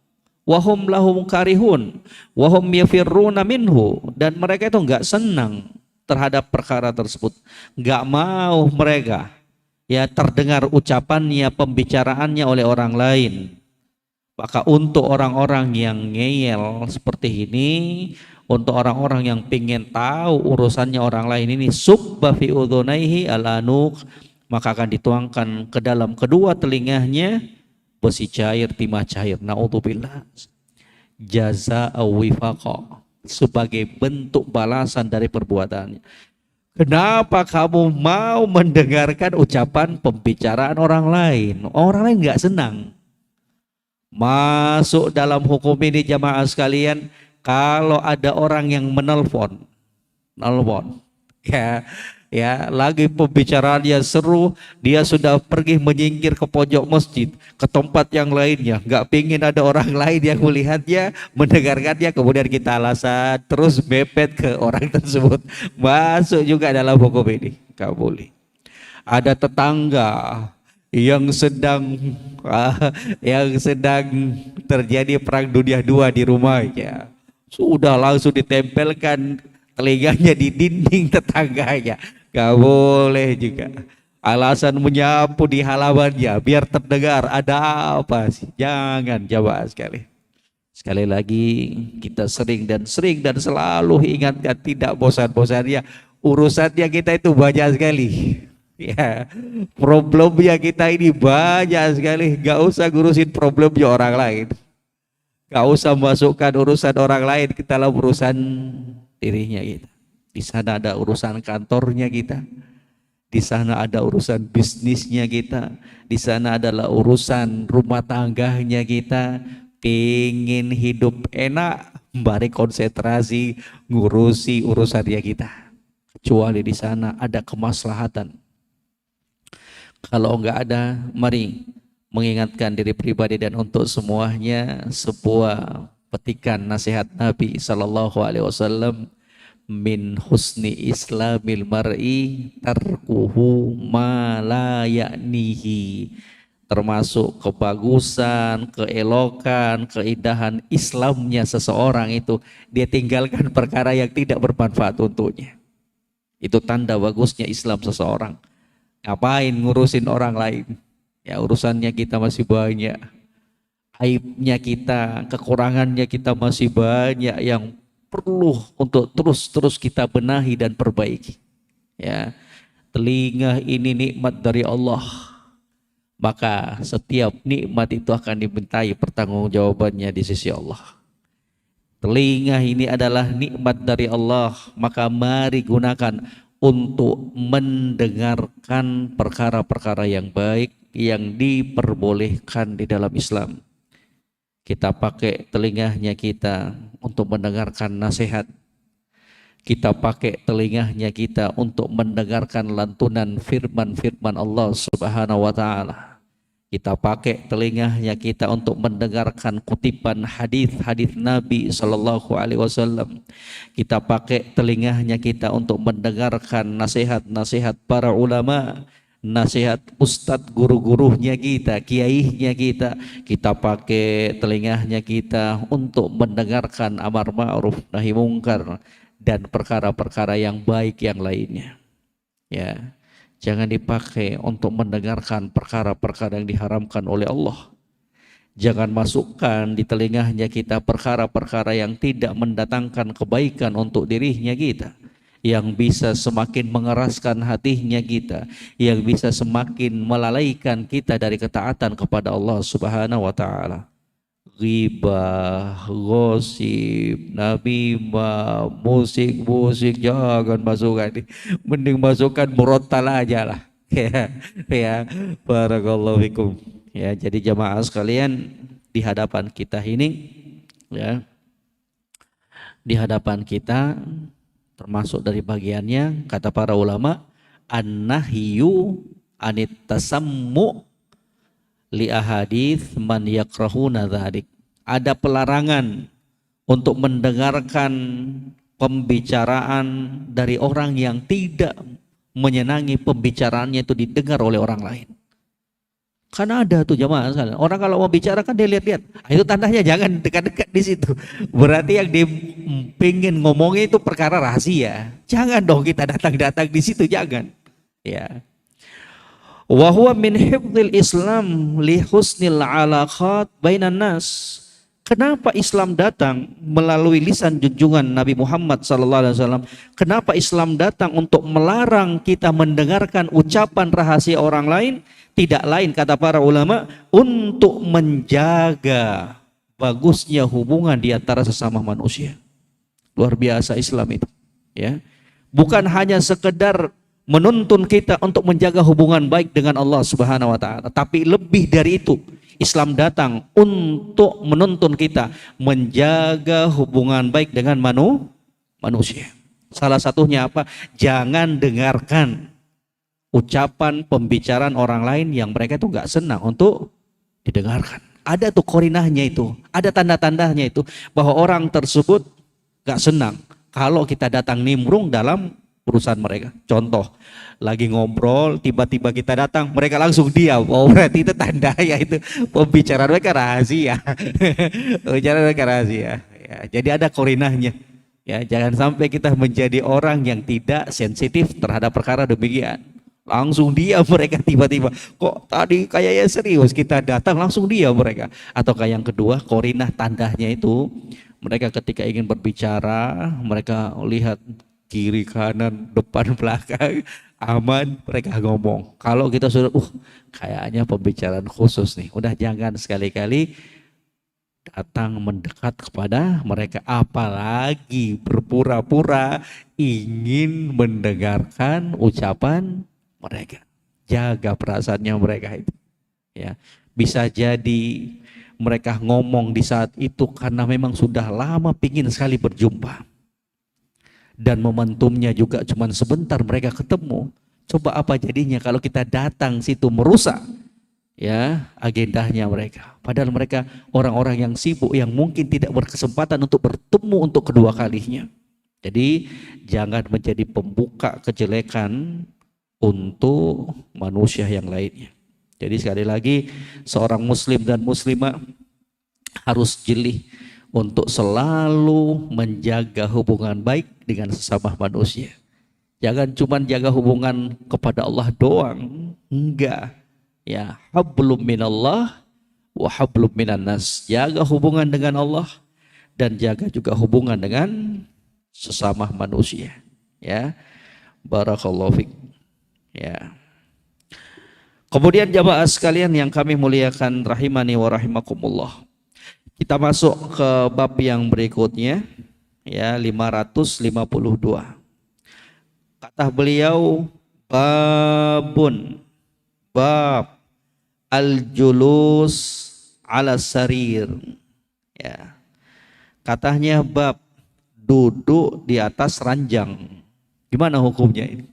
S1: wahum lahum karihun wahum yafirruna minhu, dan mereka itu enggak senang terhadap perkara tersebut, enggak mau mereka, ya, terdengar ucapannya, pembicaraannya oleh orang lain. Maka untuk orang-orang yang ngeyel seperti ini, untuk orang-orang yang ingin tahu urusannya orang lain ini, subba fi udhunaihi al-anuq, maka akan dituangkan ke dalam kedua telinganya besi cair, timah cair, naudzubillah, jazaa wifaqa, sebagai bentuk balasan dari perbuatannya. Kenapa kamu mau mendengarkan ucapan pembicaraan orang lain? Orang lain nggak senang. Masuk dalam hukum ini jamaah sekalian, kalau ada orang yang menelpon, ya, ya, lagi pembicaraannya seru, dia sudah pergi menyingkir ke pojok masjid, ke tempat yang lainnya, nggak pingin ada orang lain yang melihatnya, mendengarkannya, kemudian kita alasan terus mepet ke orang tersebut, masuk juga dalam hukum ini, nggak boleh. Ada tetangga yang sedang terjadi perang dunia II di rumahnya, sudah langsung ditempelkan telinganya di dinding tetangganya, gak boleh juga. Alasan menyapu di halamannya biar terdengar, ada apa sih? Jangan, jamaah sekali. Sekali lagi kita sering dan selalu ingatkan, tidak bosan-bosannya urusannya kita itu banyak sekali. Ya, problemnya kita ini banyak sekali. Gak usah ngurusin problemnya orang lain, gak usah masukkan urusan orang lain ke dalam urusan dirinya kita. Di sana ada urusan kantornya kita, di sana ada urusan bisnisnya kita, di sana adalah urusan rumah tangganya kita. Pengen hidup enak, mari konsentrasi ngurusi urusannya kita, kecuali di sana ada kemaslahatan. Kalau enggak ada, mari mengingatkan diri pribadi dan untuk semuanya sebuah petikan nasihat Nabi Sallallahu Alaihi Wasallam, min husni islamil mar'i tarkuhu ma la ya'nihi, termasuk kebagusan, keelokan, keindahan Islamnya seseorang itu dia tinggalkan perkara yang tidak bermanfaat untuknya. Itu tanda bagusnya Islam seseorang. Ngapain ngurusin orang lain? Ya, urusannya kita masih banyak, aibnya kita, kekurangannya kita masih banyak yang perlu untuk terus kita benahi dan perbaiki. Ya, telinga ini nikmat dari Allah, maka setiap nikmat itu akan dimintai pertanggungjawabannya di sisi Allah. Telinga ini adalah nikmat dari Allah, maka mari gunakan untuk mendengarkan perkara-perkara yang baik yang diperbolehkan di dalam Islam. Kita pakai telinganya kita untuk mendengarkan nasihat. Kita pakai telinganya kita untuk mendengarkan lantunan firman-firman Allah Subhanahu wa taala. Kita pakai telinganya kita untuk mendengarkan kutipan hadis-hadis Nabi Sallallahu Alaihi Wasallam. Kita pakai telinganya kita untuk mendengarkan nasihat-nasihat para ulama, nasihat ustadz guru-gurunya kita, kiainya kita. Kita pakai telinganya kita untuk mendengarkan amar ma'ruf nahi mungkar dan perkara-perkara yang baik yang lainnya. Ya. Jangan dipakai untuk mendengarkan perkara-perkara yang diharamkan oleh Allah. Jangan masukkan di telinganya kita perkara-perkara yang tidak mendatangkan kebaikan untuk dirinya kita, yang bisa semakin mengeraskan hatinya kita, yang bisa semakin melalaikan kita dari ketaatan kepada Allah Subhanahu wa taala. Ghibah, gosip, namimah, musik jangan masukkan. Mending masukkan murattal aja lah. Ya, barakallahu fikum. Ya, jadi jamaah sekalian, di hadapan kita ini, ya, di hadapan kita termasuk dari bagiannya kata para ulama, an-nahyu anit tasammu li ahadits man yakrahuna dzalik. Ada pelarangan untuk mendengarkan pembicaraan dari orang yang tidak menyenangi pembicaraannya itu didengar oleh orang lain. Karena ada tuh jamaah sekalian, orang kalau mau bicara kan dia lihat-lihat. Itu tandanya jangan dekat-dekat di situ. Berarti yang dia pengen ngomongnya itu perkara rahasia. Jangan dong kita datang-datang di situ, jangan. Ya. Wa huwa min hifdzil Islam li husnil alaqat bainan nas. Kenapa Islam datang melalui lisan junjungan Nabi Muhammad SAW? Kenapa Islam datang untuk melarang kita mendengarkan ucapan rahasia orang lain? Tidak lain kata para ulama, untuk menjaga bagusnya hubungan di antara sesama manusia. Luar biasa Islam itu, ya. Bukan hanya sekedar menuntun kita untuk menjaga hubungan baik dengan Allah Subhanahu wa taala, tapi lebih dari itu. Islam datang untuk menuntun kita menjaga hubungan baik dengan manusia. Salah satunya apa? Jangan dengarkan ucapan pembicaraan orang lain yang mereka itu nggak senang untuk didengarkan. Ada tuh korinahnya itu, ada tanda-tandanya itu bahwa orang tersebut nggak senang kalau kita datang nimbrung dalam urusan mereka. Contoh, lagi ngobrol, tiba-tiba kita datang, mereka langsung diam. Oh, berarti itu tanda ya, itu pembicaraan mereka rahasia. Pembicaraan mereka rahasia. Ya, jadi ada korinahnya. Ya, jangan sampai kita menjadi orang yang tidak sensitif terhadap perkara demikian. Langsung diam mereka tiba-tiba. Kok tadi kayaknya serius, kita datang langsung diam mereka. Ataukah yang kedua, korinah tandanya itu mereka ketika ingin berbicara, mereka lihat kiri kanan depan belakang aman, mereka ngomong. Kalau kita sudah kayaknya pembicaraan khusus nih, udah jangan sekali-kali datang mendekat kepada mereka, apalagi berpura-pura ingin mendengarkan ucapan mereka. Jaga perasaannya mereka itu, ya. Bisa jadi mereka ngomong di saat itu karena memang sudah lama pingin sekali berjumpa. Dan momentumnya juga cuma sebentar mereka ketemu. Coba apa jadinya kalau kita datang situ merusak ya agendanya mereka. Padahal mereka orang-orang yang sibuk yang mungkin tidak berkesempatan untuk bertemu untuk kedua kalinya. Jadi jangan menjadi pembuka kejelekan untuk manusia yang lainnya. Jadi sekali lagi seorang muslim dan muslimah harus jeli untuk selalu menjaga hubungan baik dengan sesama manusia. Jangan cuma jaga hubungan kepada Allah doang, enggak. Ya, hablum minallah wa hablum minan nas. Jaga hubungan dengan Allah dan jaga juga hubungan dengan sesama manusia. Ya, barakallahu fiik. Ya. Kemudian jamaah sekalian yang kami muliakan rahimani wa rahimakumullah. Kita masuk ke bab yang berikutnya, ya 552. Kata beliau, bab al-julus ala sarir. Ya. Katanya bab duduk di atas ranjang. Gimana hukumnya ini?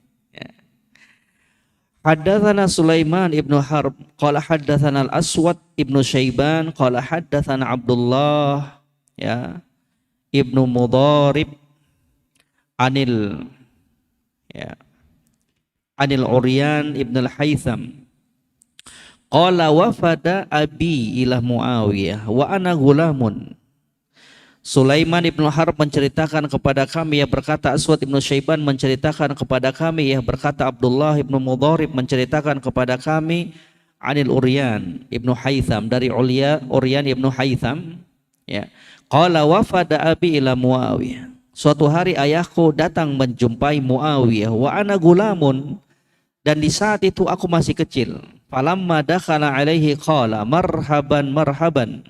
S1: Haddatsana Sulaiman ibnu Harb qala haddatsana Al-Aswad ibnu Syaiban qala haddatsana Abdullah ya ibnu Mudharib anil Uryan ibnu Al-Haytham qala wafada abi ila Muawiyah wa ana gulamun. Sulaiman ibnu Harb menceritakan kepada kami, ia berkata, Aswad ibnu Syaiban menceritakan kepada kami, ia berkata, Abdullah ibnu Mudharib menceritakan kepada kami, anil Uryan ibnu Haytham, dari Uryan ibnu Haytham, ya. Qala wafada abi ila Muawiyah. Suatu hari ayahku datang menjumpai Muawiyah wa ana gulamun, dan di saat itu aku masih kecil. Falamma dakhala alaihi qala marhaban marhaban.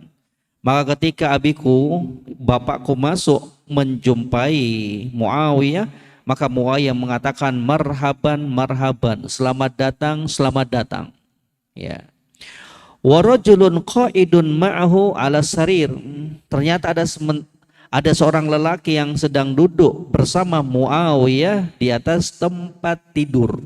S1: Maka ketika abiku, bapakku masuk menjumpai Muawiyah, maka Muawiyah mengatakan marhaban marhaban, selamat datang selamat datang. Ya. Wa rajulun qa'idun ma'ahu ala sarir. Ternyata ada seorang lelaki yang sedang duduk bersama Muawiyah di atas tempat tidur.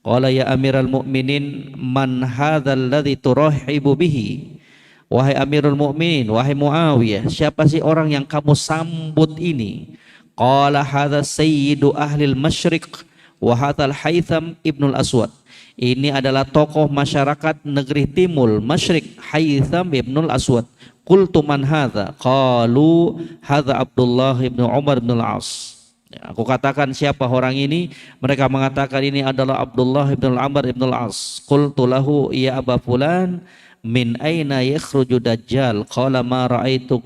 S1: Qala ya Amirul Mukminin man hadzal ladzi turahibu bihi. Wahai Amirul Mukminin, wahai Muawiyah, siapa sih orang yang kamu sambut ini? Qala hadza sayyidu ahlil masyriq wa hadzal Haytham ibnul Aswad. Ini adalah tokoh masyarakat negeri timur Masyriq, Haytham ibnul Aswad. Qultu man hadza? Qalu hadza Abdullah ibnu Umar ibnul As. Ya, aku katakan siapa orang ini? Mereka mengatakan ini adalah Abdullah ibnul Umar ibnul As. Qultu lahu ya Aba Fulan min aina yakhruju dajjal? Qala ma ra'aitu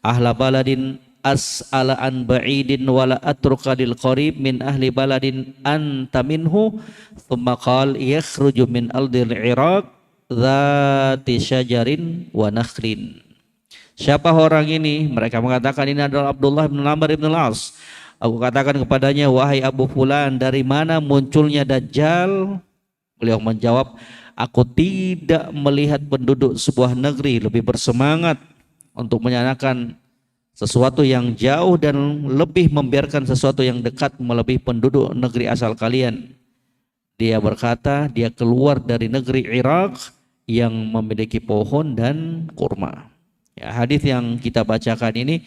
S1: ahla baladin as'ala an ba'idin wala atruka lil qarib min ahli baladin anta minhu. Thumma qala yakhruju min aldil Iraq dzati syajarin wa nakhlin. Siapa orang ini? Mereka mengatakan ini adalah Abdullah bin Amr bin Al-As. Aku katakan kepadanya, wahai Abu Fulan, dari mana munculnya Dajjal? Beliau menjawab, aku tidak melihat penduduk sebuah negeri lebih bersemangat untuk menyanakan sesuatu yang jauh dan lebih membiarkan sesuatu yang dekat melebihi penduduk negeri asal kalian. Dia berkata, dia keluar dari negeri Irak yang memiliki pohon dan kurma. Ya, hadis yang kita bacakan ini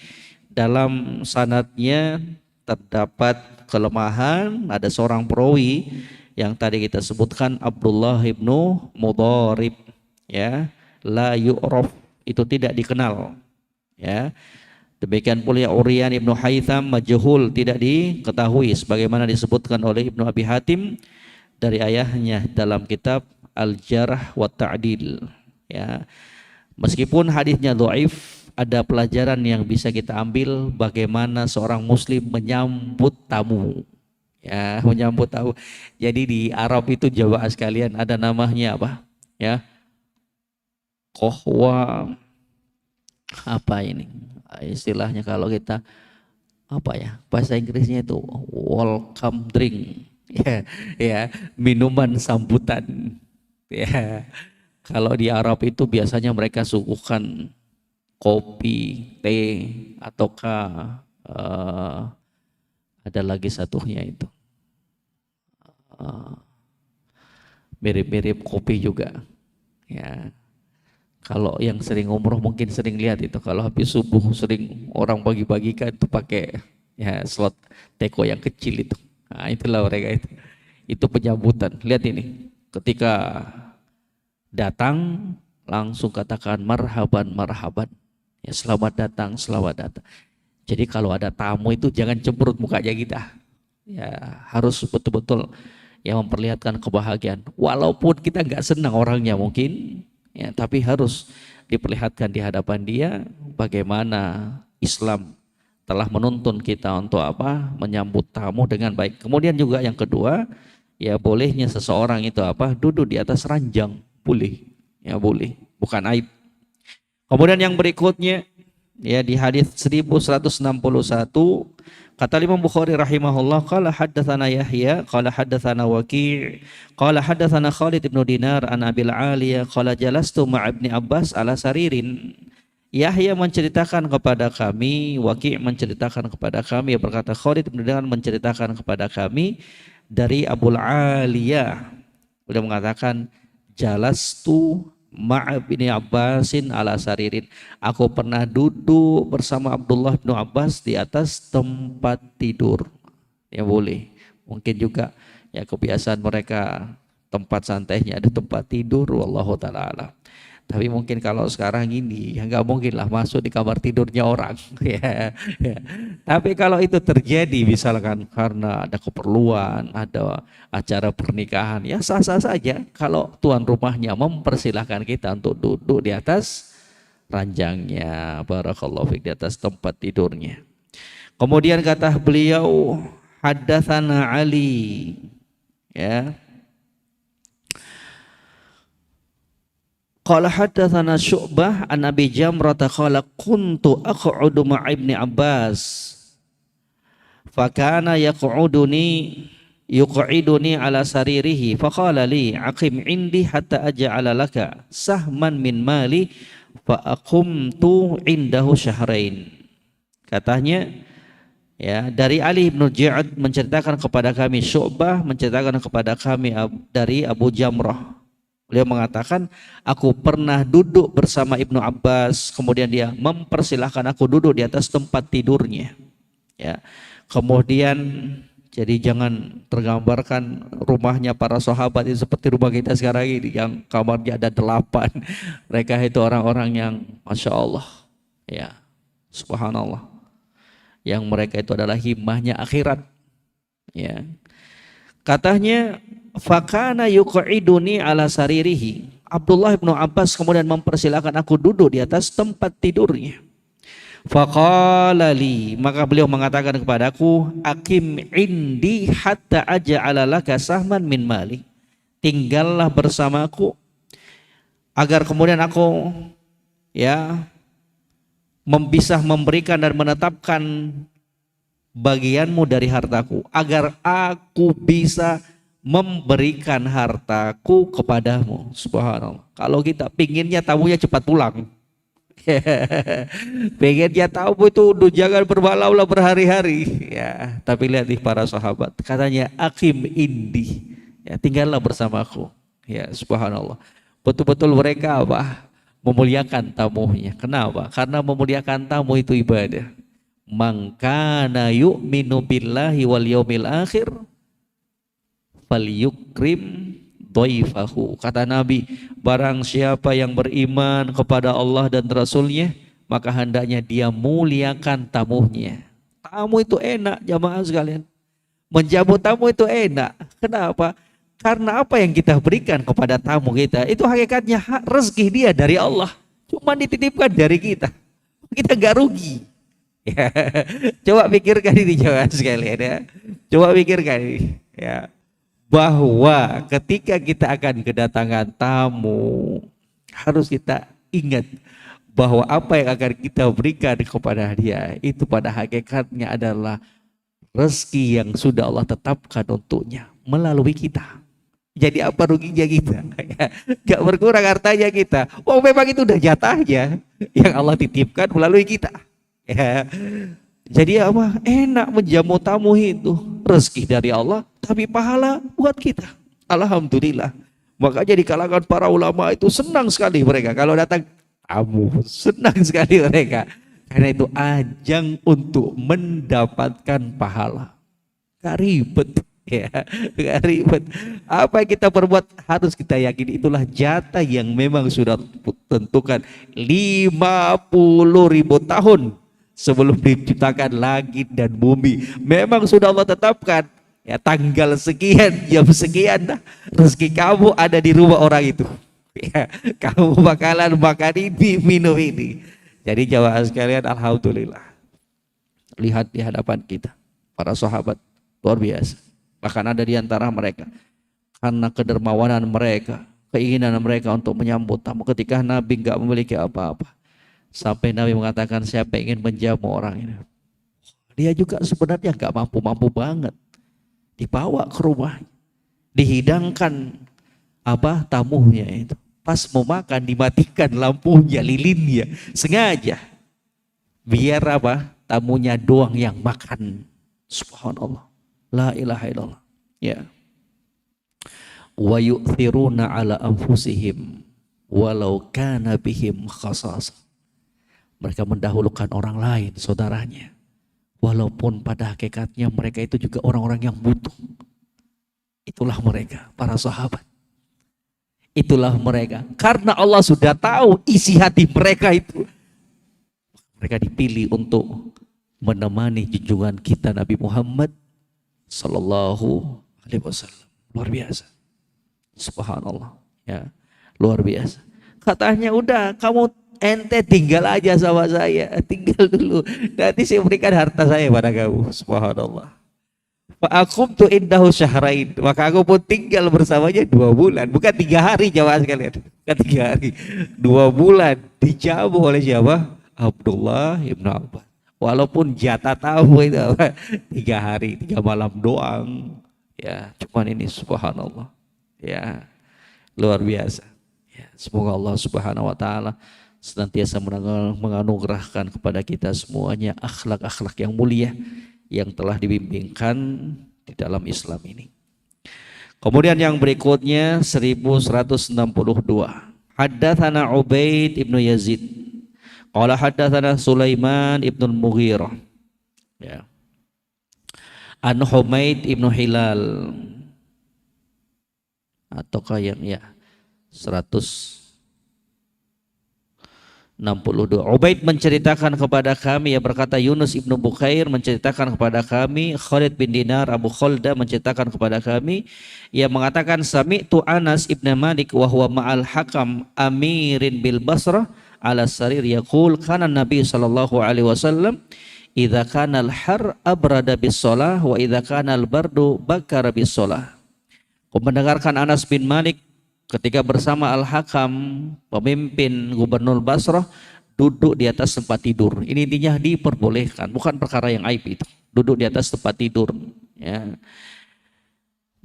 S1: dalam sanadnya terdapat kelemahan. Ada seorang perawi yang tadi kita sebutkan, Abdullah ibnu Mudharib, ya, la yu'raf, itu tidak dikenal, ya. Demikian pula Uryan ibnu Haytham majhul, tidak diketahui, sebagaimana disebutkan oleh Ibnu Abi Hatim dari ayahnya dalam kitab Al-Jarh wa Ta'dil, ya. Meskipun hadisnya dhaif, ada pelajaran yang bisa kita ambil bagaimana seorang muslim menyambut tamu, ya, menyambut tamu. Jadi di Arab itu, jamaah sekalian, ada namanya apa, ya, kohwa, apa ini istilahnya kalau kita apa ya, bahasa Inggrisnya itu welcome drink, ya, ya, minuman sambutan, ya. Kalau di Arab itu biasanya mereka suguhkan kopi, teh, ataukah ada lagi satunya itu mirip-mirip kopi juga, ya. Kalau yang sering umroh mungkin sering lihat itu, kalau habis subuh sering orang bagi-bagikan itu pakai, ya, slot teko yang kecil itu. Nah, itulah mereka itu. Itu penyambutan. Lihat ini, ketika datang langsung katakan marhaban marhaban. Ya, selamat datang, selamat datang. Jadi kalau ada tamu itu jangan cemberut mukanya kita. Ya, harus betul-betul yang memperlihatkan kebahagiaan. Walaupun kita nggak senang orangnya mungkin, ya, tapi harus diperlihatkan di hadapan dia bagaimana Islam telah menuntun kita untuk apa? Menyambut tamu dengan baik. Kemudian juga yang kedua, ya, bolehnya seseorang itu apa? Duduk di atas ranjang, boleh. Ya, boleh, bukan aib. Kemudian yang berikutnya, ya, di hadis 1161 kata Imam Bukhari rahimahullah, qala haddatsana Yahya qala haddatsana Waqi' qala haddatsana Khalid ibn Dinar an Abil Aliyah qala jalastu ma' Ibni Abbas ala saririn. Yahya menceritakan kepada kami, Waqi' menceritakan kepada kami, berkata Khalid ibn Dinar menceritakan kepada kami dari Abul Aliyah, beliau mengatakan jalastu ma'abni Abbasin ala saririn, aku pernah duduk bersama Abdullah bin Abbas di atas tempat tidur. Ya, boleh. Mungkin juga, ya, kebiasaan mereka tempat santainya ada tempat tidur, wallahu ta'ala alam. Tapi mungkin kalau sekarang ini ya nggak mungkin lah masuk di kamar tidurnya orang. Ya, ya. Tapi kalau itu terjadi misalkan karena ada keperluan, ada acara pernikahan, ya sah-sah saja kalau tuan rumahnya mempersilahkan kita untuk duduk di atas ranjangnya, barakallahu fiik, di atas tempat tidurnya. Kemudian kata beliau, haddatsana Ali, ya. Qala haddatsana Syu'bah an Abi Jamrah qala kuntu aq'udu ma'a Ibni Abbas fakana yuq'iduni ala saririhi faqala li aqim indi hatta aj'ala laka sahman min mali fa aqumtu indahu syahrain. Katanya ya, dari Ali bin Ja'ad menceritakan kepada kami, Syu'bah menceritakan kepada kami dari Abu Jamrah. Beliau mengatakan, aku pernah duduk bersama Ibnu Abbas, kemudian dia mempersilahkan aku duduk di atas tempat tidurnya. Ya, kemudian jadi jangan tergambarkan rumahnya para sahabat itu seperti rumah kita sekarang ini yang kamarnya ada 8. Mereka itu orang-orang yang Masya Allah, ya, Subhanallah, yang mereka itu adalah himmahnya akhirat. Ya, katanya fakana yuq'iduni ala saririhi. Abdullah bin Abbas kemudian mempersilakan aku duduk di atas tempat tidurnya. Faqala li, maka beliau mengatakan kepadaku, aqim indi hatta aj'ala laka sahman min mali. Tinggallah bersamaku agar kemudian aku ya bisa memberikan dan menetapkan bagianmu dari hartaku, agar aku bisa memberikan hartaku kepadamu. Subhanallah. Kalau kita pinginnya tamunya cepat pulang, pengennya tamu itu jangan bermalam berhari-hari, ya. Tapi lihat di para sahabat, katanya akim indi, ya, tinggallah bersamaku, ya. Subhanallah. Betul-betul mereka apa? Memuliakan tamunya. Kenapa? Karena memuliakan tamu itu ibadah. Man kana yu'minu billahi wal yaumil akhir falyukrim dhaifahu. Kata Nabi, barang siapa yang beriman kepada Allah dan Rasulnya, maka hendaknya dia muliakan tamunya. Tamu itu enak, jamaah sekalian. Menjamu tamu itu enak. Kenapa? Karena apa yang kita berikan kepada tamu kita, itu hakikatnya rezeki dia dari Allah. Cuma dititipkan dari kita. Kita gak rugi. Ya. Coba pikirkan ini jamaah sekalian, ya. Coba pikirkan ini, ya. Bahwa ketika kita akan kedatangan tamu, harus kita ingat bahwa apa yang akan kita berikan kepada dia itu pada hakikatnya adalah rezeki yang sudah Allah tetapkan untuknya melalui kita. Jadi apa ruginya kita? Gak berkurang hartanya kita. Oh, memang itu udah jatahnya yang Allah titipkan melalui kita. Ya. Jadi apa? Enak menjamu tamu itu, rezeki dari Allah, tapi pahala buat kita. Alhamdulillah. Makanya di kalangan para ulama itu senang sekali mereka kalau datang tamu, senang sekali mereka. Karena itu ajang untuk mendapatkan pahala. Gak ribet, ya, gak ribet. Apa yang kita perbuat harus kita yakini itulah jatah yang memang sudah tentukan 50.000 tahun sebelum diciptakan langit dan bumi. Memang sudah Allah tetapkan, ya, tanggal sekian, jam sekian, dah rezeki kamu ada di rumah orang itu, ya, kamu bakalan makan ini, minum ini. Jadi jamaah sekalian, alhamdulillah, lihat di hadapan kita para sahabat luar biasa. Bahkan ada di antara mereka karena kedermawanan mereka, keinginan mereka untuk menyambut tamu ketika Nabi nggak memiliki apa-apa. Sampai Nabi mengatakan, siapa ingin menjamu orang ini? Dia juga sebenarnya gak mampu-mampu banget. Dibawa ke rumah, dihidangkan apa tamunya itu. Pas mau makan dimatikan lampunya, lilinnya, sengaja. Biar apa? Tamunya doang yang makan. Subhanallah. La ilaha illallah. Ya. Wa yu'thiruna ala anfusihim walau kana bihim khasasah. Mereka mendahulukan orang lain, saudaranya. Walaupun pada hakikatnya mereka itu juga orang-orang yang butuh. Itulah mereka, para sahabat. Itulah mereka. Karena Allah sudah tahu isi hati mereka itu. Mereka dipilih untuk menemani junjungan kita Nabi Muhammad Sallallahu Alaihi Wasallam. Luar biasa. Subhanallah. Ya, luar biasa. Katanya udah kamu ente tinggal aja sama saya. Tinggal dulu. Nanti saya berikan harta saya pada kamu. Subhanallah. Fa'akumtu indahu syahrain. Maka aku pun tinggal bersamanya 2 bulan. Bukan 3 hari jamaah sekalian. Bukan 3 hari. 2 bulan dijamu oleh siapa? Abdullah ibn Abbas. Walaupun jatah tamu itu 3 hari, 3 malam doang. Ya, cuman ini subhanallah. Ya, luar biasa. Ya, semoga Allah Subhanahu wa taala senantiasa menganugerahkan kepada kita semuanya akhlak-akhlak yang mulia yang telah dibimbingkan di dalam Islam ini. Kemudian yang berikutnya 1162. Haddatsana Ubaid ibnu Yazid. Qala haddatsana Sulaiman ibnu Mughirah. Ya. An Humaid ibnu Hilal. Ataukah yang ya 162. Ubaid menceritakan kepada kami, ya berkata Yunus ibnu Bukhair menceritakan kepada kami, Khalid bin Dinar Abu Khalda menceritakan kepada kami, ia mengatakan sami'tu Anas ibn Malik wa huwa ma'al Hakam amirin bil Basrah ala sarir yaqul kana Nabi sallallahu alaihi wasallam idza kana al-har abrada bis shalah wa idza kana al-bardu bakara bis shalah. Aku mendengarkan Anas bin Malik ketika bersama Al-Hakam, pemimpin gubernur Basrah, duduk di atas tempat tidur. Ini intinya diperbolehkan, bukan perkara yang aib itu. Duduk di atas tempat tidur. Ya.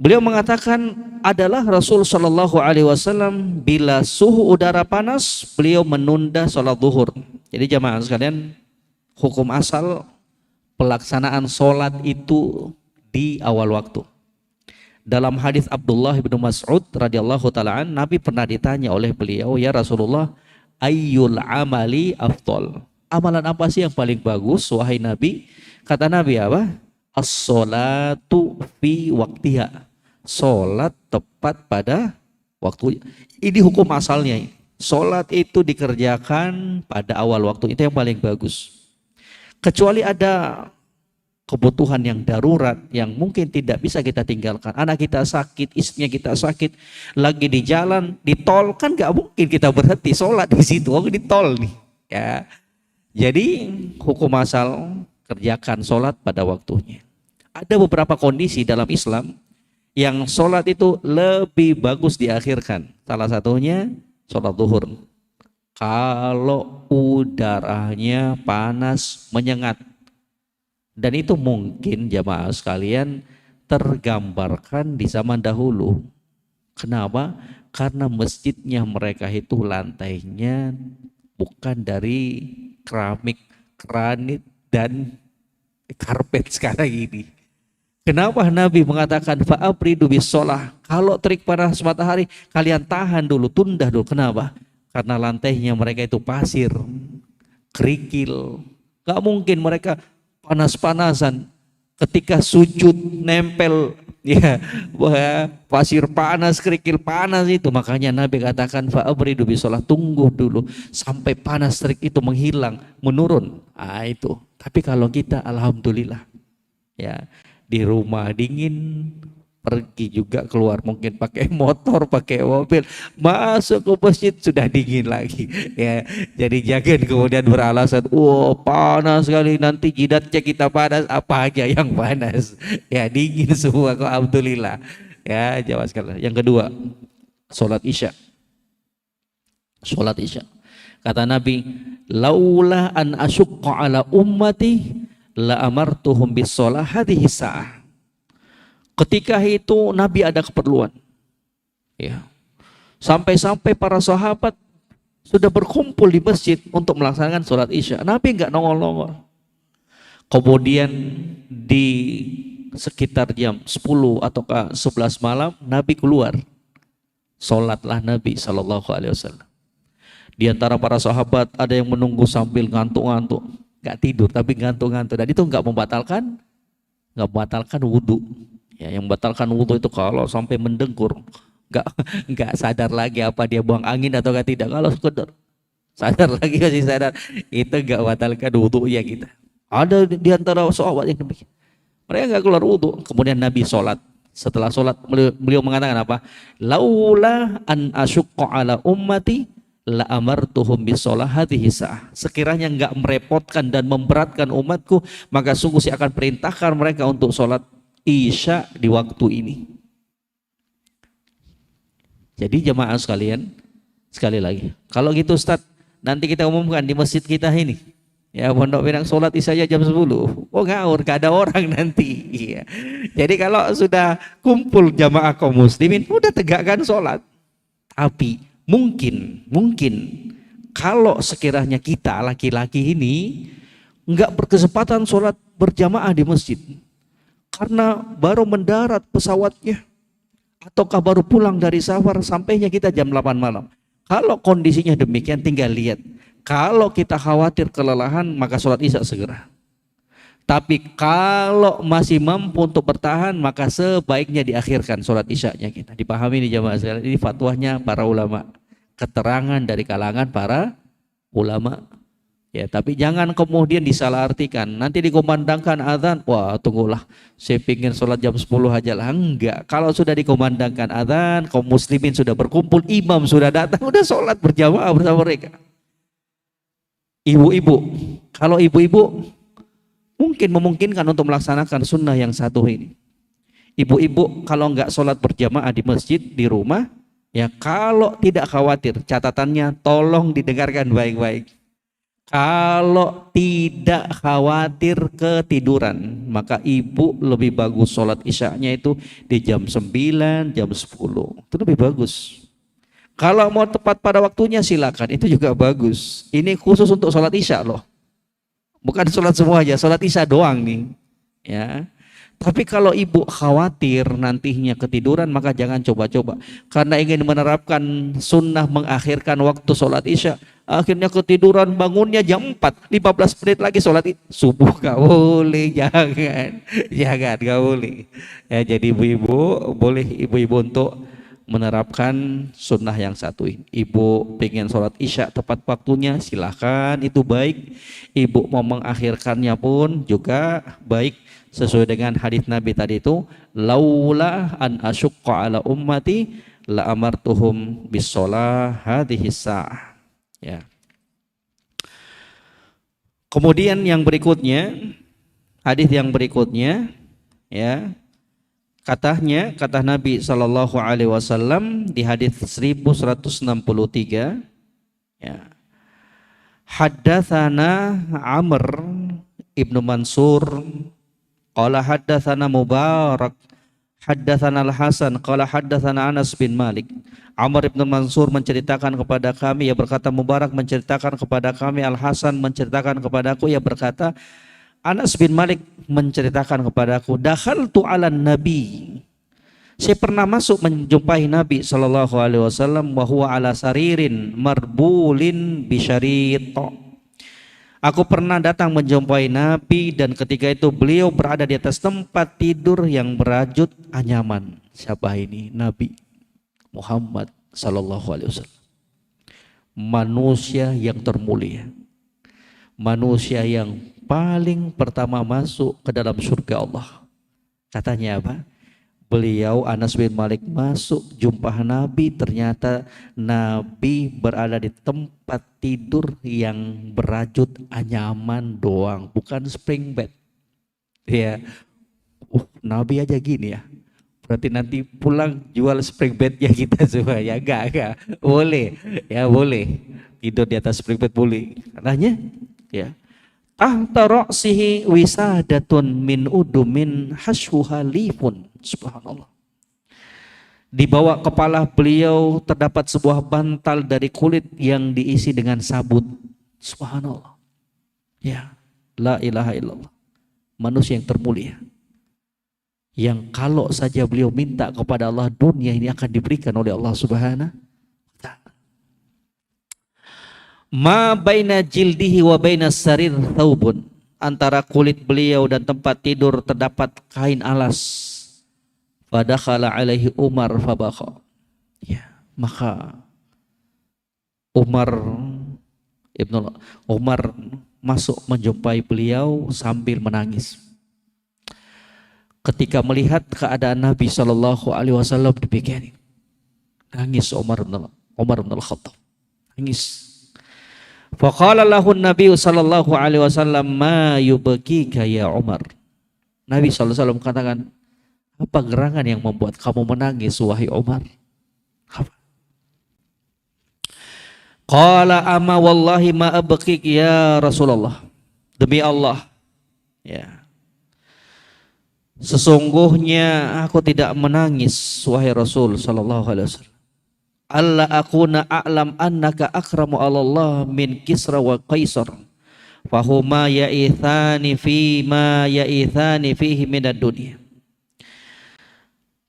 S1: Beliau mengatakan adalah Rasul Shallallahu Alaihi Wasallam bila suhu udara panas, beliau menunda sholat zuhur. Jadi jamaah sekalian, hukum asal pelaksanaan sholat itu di awal waktu. Dalam hadis Abdullah bin Mas'ud radhiyallahu taala Nabi pernah ditanya oleh beliau, ya Rasulullah, ayyul amali afdal? Amalan apa sih yang paling bagus wahai Nabi? Kata Nabi apa? As-sholatu fi waqtiha. Salat tepat pada waktu. Ini hukum asalnya. Salat itu dikerjakan pada awal waktu. Itu yang paling bagus. Kecuali ada kebutuhan yang darurat yang mungkin tidak bisa kita tinggalkan. Anak kita sakit, istrinya kita sakit, lagi di jalan, di tol, kan gak mungkin kita berhenti sholat di situ, di tol nih. Ya, jadi hukum asal kerjakan sholat pada waktunya. Ada beberapa kondisi dalam Islam yang sholat itu lebih bagus diakhirkan. Salah satunya sholat zuhur. Kalau udaranya panas menyengat. Dan itu mungkin jamaah sekalian tergambarkan di zaman dahulu. Kenapa? Karena masjidnya mereka itu lantainya bukan dari keramik, granit, dan karpet sekarang ini. Kenapa Nabi mengatakan fa'abridu bis sholah? Kalau terik panas matahari, kalian tahan dulu, tunda dulu. Kenapa? Karena lantainya mereka itu pasir, kerikil. Gak mungkin mereka panas-panasan ketika sujud nempel ya pasir panas, kerikil panas itu. Makanya Nabi katakan fa'abridu bisolah, tunggu dulu sampai panas terik itu menghilang, menurun. Itu. Tapi kalau kita alhamdulillah ya di rumah dingin, pergi juga keluar mungkin pakai motor, pakai mobil, masuk ke masjid sudah dingin lagi ya. Jadi jangan kemudian beralasan panas sekali, nanti jidatnya kita panas. Apa aja yang panas ya, dingin semua kok alhamdulillah ya jawab sekali. Yang kedua, sholat isya. Sholat isya, kata Nabi, laula an asyukka ala ummati la amartuhum bis sholah hadhihi sa'ah. Ketika itu Nabi ada keperluan, ya, sampai-sampai para sahabat sudah berkumpul di masjid untuk melaksanakan sholat isya. Nabi nggak nongol-nongol. Kemudian di sekitar jam 10 atau 11 malam Nabi keluar. Sholatlah Nabi Shallallahu Alaihi Wasallam. Di antara para sahabat ada yang menunggu sambil ngantuk-ngantuk, nggak tidur tapi ngantuk-ngantuk. Dan itu nggak membatalkan wudhu. Ya, yang membatalkan wudhu itu kalau sampai mendengkur, nggak nggak sadar lagi apa dia buang angin atau tidak. Kalau sekedar sadar lagi masih sadar, itu nggak batalkan wudhunya kita. Ada di antara sahabat yang demikian. Mereka nggak keluar wudhu. Kemudian Nabi sholat. Setelah sholat beliau mengatakan apa? Laula an asyukka ala ummati la amartuhum bisolah hadhihi sa'ah. Sekiranya nggak merepotkan dan memberatkan umatku, maka sungguh saya akan perintahkan mereka untuk sholat isya di waktu ini. Jadi jemaah sekalian, sekali lagi, kalau gitu Ustaz, nanti kita umumkan di masjid kita ini, ya Pondok Pinang sholat isya jam 10. Oh ngawur, gak ada orang nanti. Iya. Jadi kalau sudah kumpul jamaah kaum muslimin, udah tegakkan sholat. Tapi mungkin kalau sekiranya kita laki-laki ini nggak berkesempatan sholat berjamaah di masjid, karena baru mendarat pesawatnya, ataukah baru pulang dari safar, sampainya kita jam 8 malam. Kalau kondisinya demikian, tinggal lihat. Kalau kita khawatir kelelahan, maka sholat isya segera. Tapi kalau masih mampu untuk bertahan, maka sebaiknya diakhirkan sholat isyanya kita. Dipahami nih jamaah sekalian, ini fatwanya para ulama, keterangan dari kalangan para ulama. Ya, tapi jangan kemudian disalahartikan. Nanti dikumandangkan azan, wah tunggulah, saya pingin sholat jam 10 aja lah. Enggak, kalau sudah dikumandangkan azan, kaum muslimin sudah berkumpul, imam sudah datang, udah sholat berjamaah bersama mereka. Ibu-ibu, kalau ibu-ibu mungkin memungkinkan untuk melaksanakan sunnah yang satu ini. Ibu-ibu kalau enggak sholat berjamaah di masjid, di rumah, ya kalau tidak khawatir, catatannya tolong didengarkan baik-baik. Kalau tidak khawatir ketiduran, maka ibu lebih bagus sholat isyanya itu di jam 9, jam 10. Itu lebih bagus. Kalau mau tepat pada waktunya silakan, itu juga bagus. Ini khusus untuk sholat isya loh. Bukan sholat semua aja, sholat isya doang nih. Ya. Tapi kalau ibu khawatir nantinya ketiduran, maka jangan coba-coba. Karena ingin menerapkan sunnah mengakhirkan waktu sholat isya, akhirnya ketiduran, bangunnya jam 4, 15 menit lagi sholat subuh, gak boleh, jangan, gak boleh. Ya, jadi ibu-ibu, boleh ibu-ibu untuk menerapkan sunnah yang satu ini. Ibu pengen sholat isya tepat waktunya, silahkan, itu baik. Ibu mau mengakhirkannya pun juga baik, sesuai dengan hadis Nabi tadi itu, laula an asyukka ala ummati la amartuhum bisolah hadhihi sa'ah. Ya. Kemudian yang berikutnya, hadis yang berikutnya, ya, kata Nabi Shallallahu Alaihi Wasallam di hadis 1163, ya, haddatsana Amr ibnu Mansur qala haddatsana Mubarak haddatsana Al-Hasan qala haddatsana Anas bin Malik. Amr ibnu Mansur menceritakan kepada kami, ia berkata, Mubarak menceritakan kepada kami, Al-Hasan menceritakan kepadaku, ia berkata, Anas bin Malik menceritakan kepadaku, dakhaltu ala Nabi, saya pernah masuk menjumpai Nabi sallallahu alaihi wasallam, wa huwa ala saririn marbulin bisyarit. Aku pernah datang menjumpai Nabi dan ketika itu beliau berada di atas tempat tidur yang berajut anyaman. Siapa ini? Nabi Muhammad sallallahu alaihi wasallam. Manusia yang termulia. Manusia yang paling pertama masuk ke dalam surga Allah. Katanya apa? Beliau Anas bin Malik masuk jumpa Nabi, ternyata Nabi berada di tempat tidur yang berajut anyaman doang, bukan spring bed. Ya, Nabi aja gini ya. Berarti nanti pulang jual spring bed ya kita semua ya? Enggak, boleh, ya boleh tidur di atas spring bed boleh. Katanya, ya. Tahta ra'sihi wisadatun min udumin hashuha lifun. Subhanallah. Di bawah kepala beliau terdapat sebuah bantal dari kulit yang diisi dengan sabut. Subhanallah. Ya, la ilaha illallah. Manusia yang termulia. Yang kalau saja beliau minta kepada Allah, dunia ini akan diberikan oleh Allah Subhanahu wa ta'ala. Ma baina jildihi wa baina sarir thawbun. Antara kulit beliau dan tempat tidur terdapat kain alas. Fadakhala alaihi Umar fabakha. Ya, maka Umar Umar masuk menjumpai beliau sambil menangis. Ketika melihat keadaan Nabi Shallallahu Alaihi Wasallam demikian, nangis Umar bin Al-Khattab, nangis. Faqala lahu Nabi Shallallahu Alaihi Wasallam, ma yubkika ya Umar. Nabi Shallallahu Alaihi Wasallam katakan, apa gerangan yang membuat kamu menangis wahai Umar? Apa? Qala ama wallahi ma abqik ya Rasulullah. Demi Allah, ya. Sesungguhnya aku tidak menangis wahai Rasul sallallahu alaihi wasallam. Alla akuna a'lam annaka akramu 'ala Allah min Kisra wa Qaisar. Fahuma ya'ithani fi ma ya'ithani fihi minad dunya.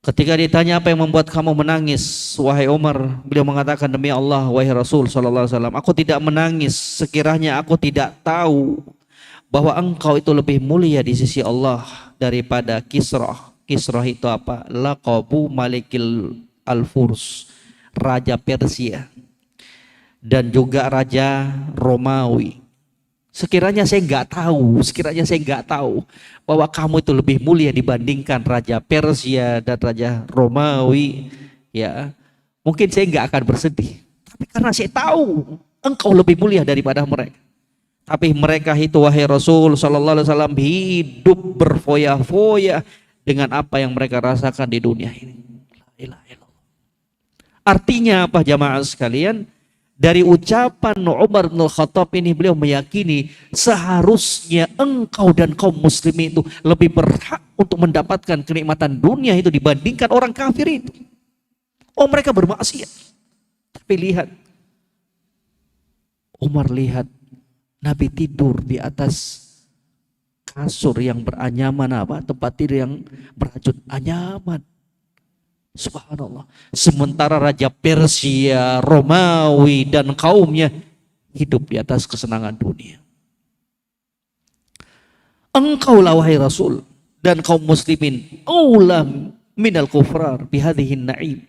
S1: Ketika ditanya apa yang membuat kamu menangis wahai Umar, beliau mengatakan, demi Allah wahai Rasul sallallahu alaihi wasallam, aku tidak menangis sekiranya aku tidak tahu bahwa engkau itu lebih mulia di sisi Allah daripada Kisra. Kisra itu apa? Laqabu Malikil Al-Furs, raja Persia, dan juga raja Romawi. Sekiranya saya nggak tahu bahwa kamu itu lebih mulia dibandingkan raja Persia dan raja Romawi, ya mungkin saya nggak akan bersedih. Tapi karena saya tahu engkau lebih mulia daripada mereka. Tapi mereka itu wahai Rasul sallallahu alaihi wasallam hidup berfoya-foya dengan apa yang mereka rasakan di dunia ini. La ilaha illallah. Artinya apa jamaah sekalian? Dari ucapan Umar bin Khattab ini beliau meyakini seharusnya engkau dan kaum muslimin itu lebih berhak untuk mendapatkan kenikmatan dunia itu dibandingkan orang kafir itu. Oh, mereka bermaksiat. Tapi lihat, Umar lihat Nabi tidur di atas kasur yang beranyaman apa? Tempat tidur yang beracun anyaman. Subhanallah. Sementara raja Persia, Romawi dan kaumnya hidup di atas kesenangan dunia. Engkau lah wahai Rasul dan kaum muslimin aula minal kufrar bihadhihin na'im.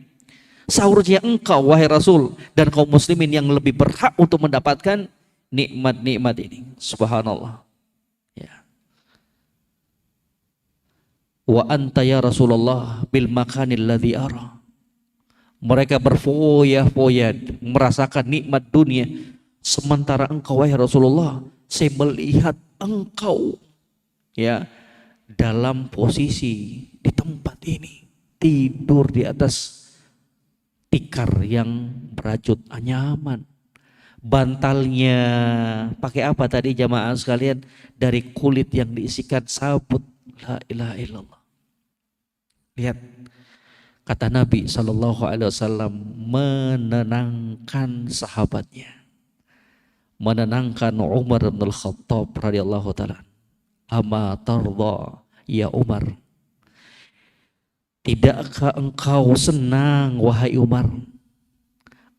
S1: Seharusnya engkau wahai Rasul dan kaum muslimin yang lebih berhak untuk mendapatkan nikmat-nikmat ini. Subhanallah. Wa anta ya Rasulullah bil makanil ladzi ara. Mereka berfoya-foya merasakan nikmat dunia, sementara engkau wahai Rasulullah, saya melihat engkau ya dalam posisi di tempat ini tidur di atas tikar yang berajut anyaman. Bantalnya pakai apa tadi jamaah sekalian? Dari kulit yang diisikan sabut. La ilaha illallah. Lihat kata Nabi sallallahu alaihi wasallam menenangkan sahabatnya, menenangkan Umar bin Al-Khattab radhiyallahu taala. Ama tarda ya Umar, tidakkah engkau senang wahai Umar,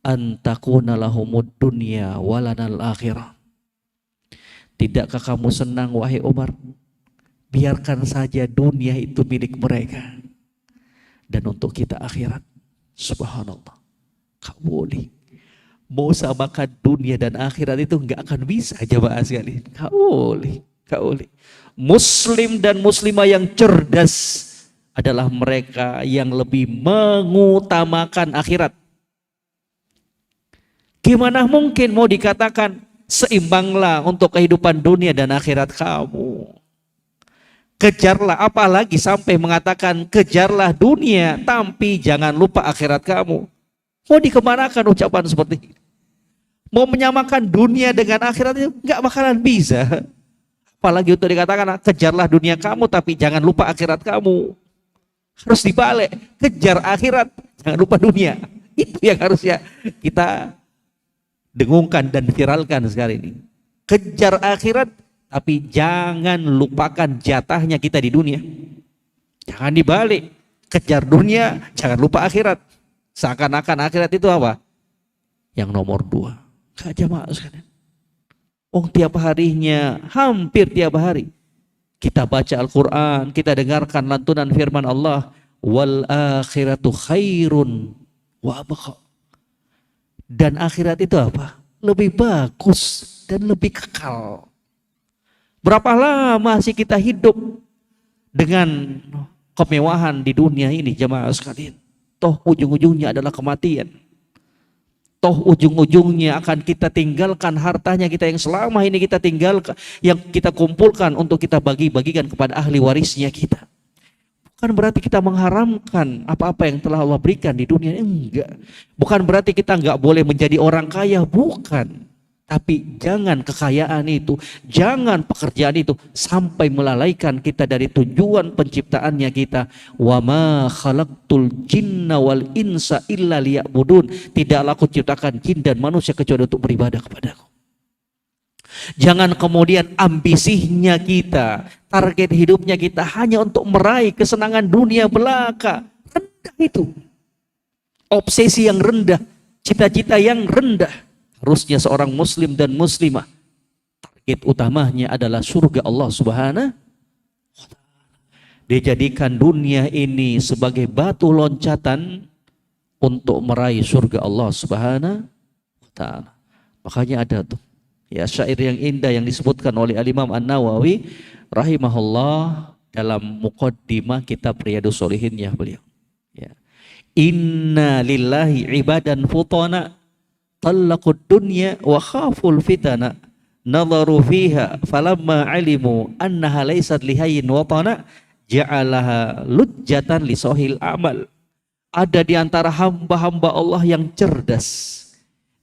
S1: antakuna lahumud dunya walanal akhirah? Tidakkah kamu senang wahai Umar, biarkan saja dunia itu milik mereka dan untuk kita akhirat. Subhanallah. Kau boleh mau samakan dunia dan akhirat itu nggak akan bisa jemaah sekalian. Kau boleh. Muslim dan muslimah yang cerdas adalah mereka yang lebih mengutamakan akhirat. Gimana mungkin mau dikatakan seimbanglah untuk kehidupan dunia dan akhirat kamu? Kejarlah, apalagi sampai mengatakan kejarlah dunia tapi jangan lupa akhirat kamu. Mau dikemanakan ucapan seperti ini? Mau menyamakan dunia dengan akhirat itu nggak bakalan bisa. Apalagi untuk dikatakan kejarlah dunia kamu tapi jangan lupa akhirat kamu. Harus dibalik, kejar akhirat jangan lupa dunia. Itu yang harusnya kita dengungkan dan viralkan sekarang ini. Kejar akhirat tapi jangan lupakan jatahnya kita di dunia. Jangan dibalik. Kejar dunia, jangan lupa akhirat. Seakan-akan akhirat itu apa? Yang nomor 2. Gak jamaah sekalian. Tiap harinya, hampir tiap hari kita baca Al-Quran, kita dengarkan lantunan firman Allah, wal akhiratu khairun wa abqa. Dan akhirat itu apa? Lebih bagus dan lebih kekal. Berapa lama sih kita hidup dengan kemewahan di dunia ini, jemaah sekalian? Toh ujung-ujungnya adalah kematian. Toh ujung-ujungnya akan kita tinggalkan hartanya kita yang selama ini kita tinggalkan, yang kita kumpulkan untuk kita bagi-bagikan kepada ahli warisnya kita. Bukan berarti kita mengharamkan apa-apa yang telah Allah berikan di dunia, enggak. Bukan berarti kita enggak boleh menjadi orang kaya, bukan. Tapi jangan kekayaan itu, jangan pekerjaan itu sampai melalaikan kita dari tujuan penciptaannya kita. Wa ma khalaqtul jinna wal insa illa liya'budun. Tidaklah aku ciptakan jin dan manusia kecuali untuk beribadah kepadaku. Jangan kemudian ambisinya kita, target hidupnya kita hanya untuk meraih kesenangan dunia belaka. Rendah itu. Obsesi yang rendah, cita-cita yang rendah. Harusnya seorang muslim dan muslimah target utamanya adalah surga Allah Subhanahu wa ta'ala. Dijadikan dunia ini sebagai batu loncatan untuk meraih surga Allah Subhanahu wa ta'ala. Makanya ada tuh ya syair yang indah yang disebutkan oleh Al-Imam An-Nawawi rahimahullah dalam muqaddimah kitab Riyadhus Shalihin ya beliau. Ya. Inna lillahi ibadan futana talaqud dunya wa khaful fitana nadharu fiha falamma alimu annaha laysat lihayyin watana ja'alaha lujjatan li sahil amal. Ada di antara hamba-hamba Allah yang cerdas.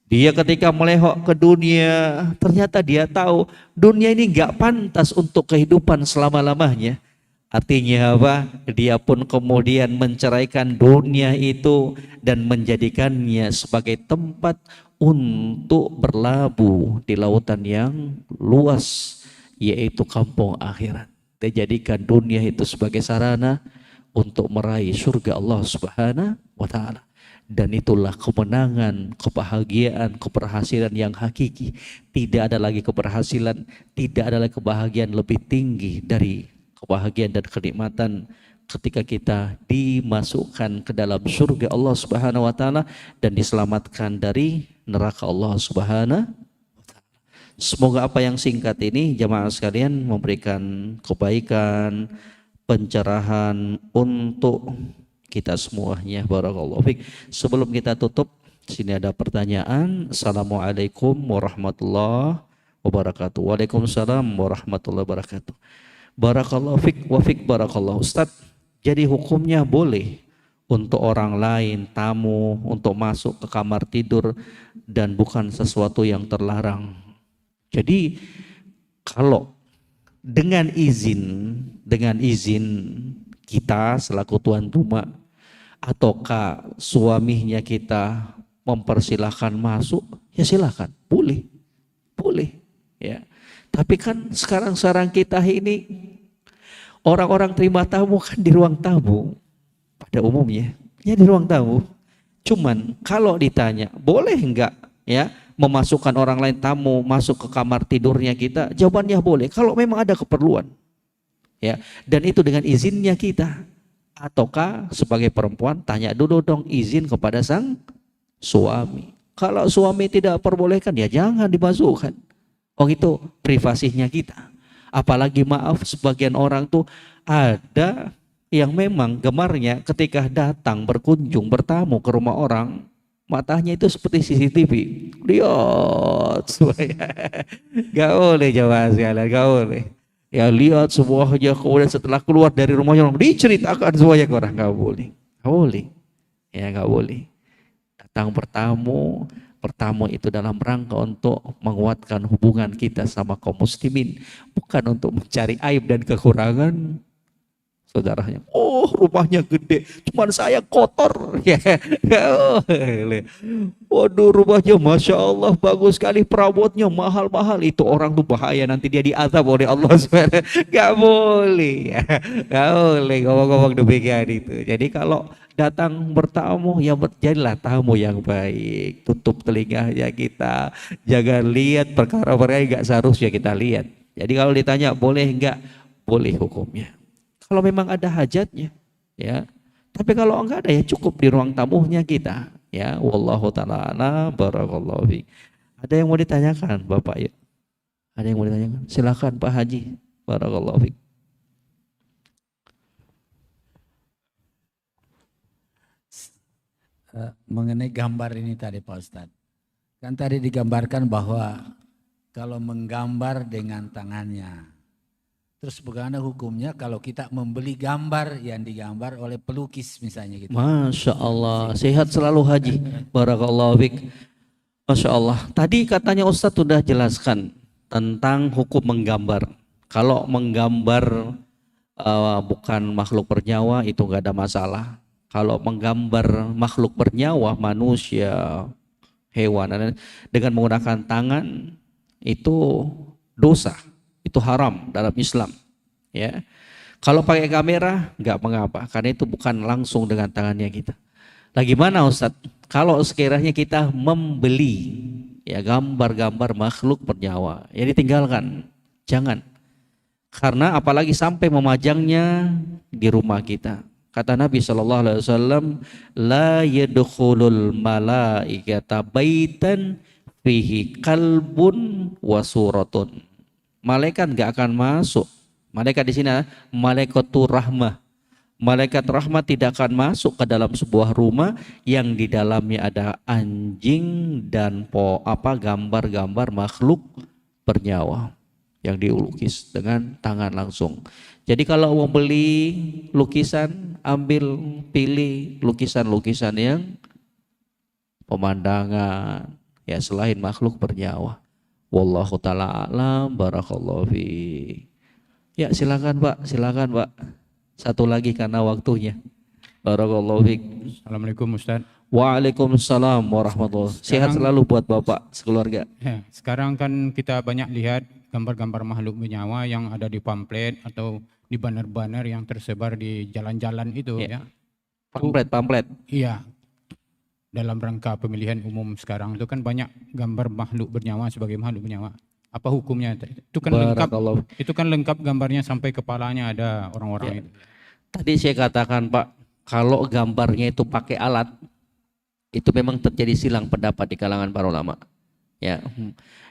S1: Dia ketika melehok ke dunia, ternyata dia tahu dunia ini enggak pantas untuk kehidupan selama-lamanya. Artinya apa? Dia pun kemudian menceraikan dunia itu dan menjadikannya sebagai tempat untuk berlabuh di lautan yang luas, yaitu kampung akhirat. Dia jadikan dunia itu sebagai sarana untuk meraih surga Allah Subhanahu wa ta'ala. Dan itulah kemenangan, kebahagiaan, keberhasilan yang hakiki. Tidak ada lagi keberhasilan, tidak ada lagi kebahagiaan lebih tinggi dari kebahagiaan dan kenikmatan ketika kita dimasukkan ke dalam surga Allah Subhanahu wa ta'ala dan diselamatkan dari neraka Allah Subhanahu wa ta'ala. Semoga apa yang singkat ini jamaah sekalian memberikan kebaikan, pencerahan untuk kita semuanya. Barakallahu fiik. Sebelum kita tutup, sini ada pertanyaan. Assalamualaikum warahmatullahi wabarakatuh. Waalaikumsalam warahmatullahi wabarakatuh. Barakallahu fiik wa fiik barakallahu. Ustaz, jadi hukumnya boleh untuk orang lain, tamu, untuk masuk ke kamar tidur dan bukan sesuatu yang terlarang. Jadi kalau dengan izin kita selaku tuan rumah ataukah suaminya kita mempersilahkan masuk, ya silakan, boleh, ya. Tapi kan sekarang kita ini orang-orang terima tamu kan di ruang tamu pada umumnya, ya di ruang tamu. Cuman kalau ditanya boleh enggak ya memasukkan orang lain tamu masuk ke kamar tidurnya kita, jawabannya boleh kalau memang ada keperluan. Ya, dan itu dengan izinnya kita. Ataukah sebagai perempuan tanya dulu dong izin kepada sang suami. Kalau suami tidak perbolehkan ya jangan dimasukkan. Oh itu privasinya kita. Apalagi maaf sebagian orang tuh ada yang memang gemarnya ketika datang berkunjung bertamu ke rumah orang, matanya itu seperti CCTV. Lihat semuanya. Gak boleh jawab sekalian, gak boleh. Ya lihat semuanya, kemudian setelah keluar dari rumahnya orang diceritakan semuanya ke orang. Gak boleh, gak boleh. Ya gak boleh. Datang bertamu itu dalam rangka untuk menguatkan hubungan kita sama kaum muslimin, bukan untuk mencari aib dan kekurangan saudaranya. Oh rumahnya gede, cuman saya kotor. Waduh rumahnya Masya Allah bagus sekali, perabotnya mahal-mahal. Itu orang tuh bahaya, nanti dia diazab oleh Allah SWT. Gak boleh, gak boleh ngomong-ngomong demikian itu. Jadi kalau datang bertamu ya jadilah tamu yang baik, tutup telinganya kita, jangan lihat perkara-perkara yang gak seharusnya kita lihat. Jadi kalau ditanya boleh enggak, boleh hukumnya. Kalau memang ada hajatnya, ya. Tapi kalau enggak ada ya cukup di ruang tamunya kita, Ya, wallahu taala a'lam, barakallahu fiik. Ada yang mau ditanyakan, Bapak ya? Ada yang mau ditanyakan? Silakan Pak Haji. Barakallahu fiik.
S2: Mengenai gambar ini tadi Pak Ustadz. Kan tadi digambarkan bahwa kalau menggambar dengan tangannya. Terus bagaimana hukumnya kalau kita membeli gambar yang digambar oleh pelukis misalnya gitu.
S1: Masya Allah. Sehat selalu Haji. Barakallahu fiik. Masya Allah. Tadi katanya Ustadz sudah jelaskan tentang hukum menggambar. Kalau menggambar bukan makhluk bernyawa itu nggak ada masalah. Kalau menggambar makhluk bernyawa, manusia, hewan, dengan menggunakan tangan itu dosa, itu haram dalam Islam. Ya, kalau pakai kamera nggak mengapa, karena itu bukan langsung dengan tangannya kita. Lagi mana Ustadz? Kalau sekiranya kita membeli ya gambar-gambar makhluk bernyawa, ya ditinggalkan, jangan. Karena apalagi sampai memajangnya di rumah kita. Kata Nabi SAW, la yadkhulul malaikata baitan fihi kalbun wa suratun. Malaikat enggak akan masuk. Malaikat di sini malaikatur rahmah. Malaikat rahmat tidak akan masuk ke dalam sebuah rumah yang di dalamnya ada anjing dan gambar-gambar makhluk bernyawa yang dilukis dengan tangan langsung. Jadi kalau mau beli lukisan, pilih lukisan-lukisan yang pemandangan ya selain makhluk bernyawa. Wallahu taala a'lam, barakallahu fi. Ya silakan Pak. Satu lagi karena waktunya. Barakallahu fiik.
S3: Assalamualaikum Ustaz.
S1: Waalaikumsalam warahmatullahi wabarakatuh. Sehat selalu buat Bapak sekeluarga.
S3: Ya, sekarang kan kita banyak lihat gambar-gambar makhluk bernyawa yang ada di pamflet atau di banner-banner yang tersebar di jalan-jalan itu ya.
S1: Pamflet.
S3: Iya. Dalam rangka pemilihan umum sekarang itu kan banyak gambar makhluk bernyawa sebagai makhluk bernyawa. Apa hukumnya? Itu kan lengkap gambarnya sampai kepalanya ada orang-orang itu.
S1: Tadi saya katakan Pak, kalau gambarnya itu pakai alat, itu memang terjadi silang pendapat di kalangan para ulama. Ya,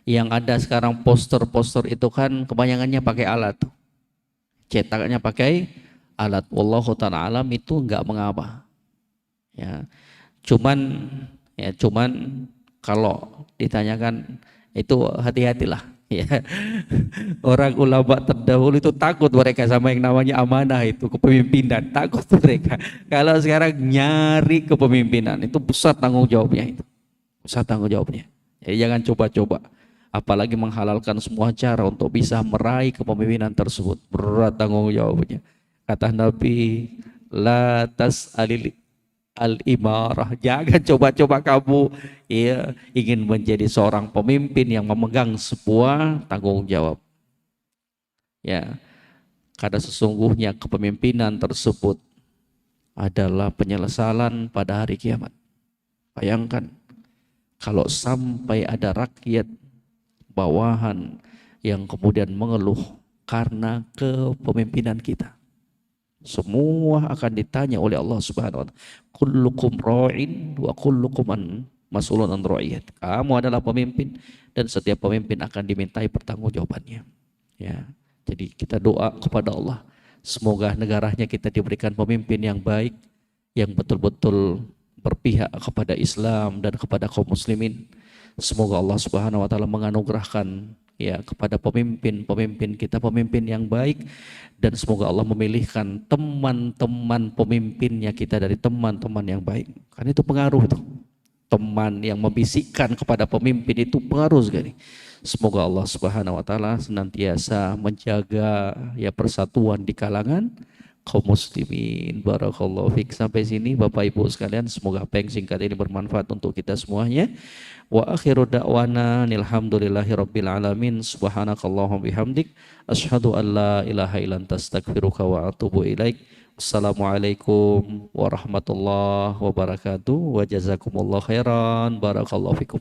S1: yang ada sekarang poster-poster itu kan kebanyakannya pakai alat, cetaknya pakai alat. Wallahu ta'ala alam, itu enggak mengapa. Ya, cuman kalau ditanyakan itu hati-hatilah. Ya, orang ulama terdahulu itu takut mereka sama yang namanya amanah itu, kepemimpinan, takut mereka. Kalau sekarang nyari kepemimpinan itu besar tanggung jawabnya itu, besar tanggung jawabnya. Jadi jangan coba-coba, apalagi menghalalkan semua cara untuk bisa meraih kepemimpinan tersebut, berat tanggung jawabnya. Kata Nabi, la tas'alil al-imarah, jangan coba-coba kamu ya ingin menjadi seorang pemimpin yang memegang sebuah tanggung jawab. Ya, karena sesungguhnya kepemimpinan tersebut adalah penyesalan pada hari kiamat. Bayangkan kalau sampai ada rakyat bawahan yang kemudian mengeluh karena kepemimpinan kita. Semua akan ditanya oleh Allah Subhanahu wa taala. Kullukum ra'in wa kullukum mas'ulun an ra'iyat. Kamu adalah pemimpin dan setiap pemimpin akan dimintai pertanggungjawabannya. Ya. Jadi kita doa kepada Allah, semoga negaranya kita diberikan pemimpin yang baik, yang betul-betul berpihak kepada Islam dan kepada kaum muslimin. Semoga Allah Subhanahu wa taala menganugerahkan ya kepada pemimpin kita pemimpin yang baik, dan semoga Allah memilihkan teman-teman pemimpinnya kita dari teman-teman yang baik, karena itu pengaruh tuh. Teman yang membisikkan kepada pemimpin itu pengaruh sekali. Semoga Allah Subhanahu wa taala senantiasa menjaga ya persatuan di kalangan kaum muslimin. Barakallahu fiik. Sampai sini Bapak Ibu sekalian, semoga apa yang singkat ini bermanfaat untuk kita semuanya. Wa akhiru da'wana alhamdulillahirabbil alamin. Subhanakallahumma bihamdik asyhadu an la ilaha illa anta astaghfiruka wa atubu ilaik. Assalamualaikum warahmatullahi wabarakatuh. Wa jazakumullahu khairan. Barakallahu fikum.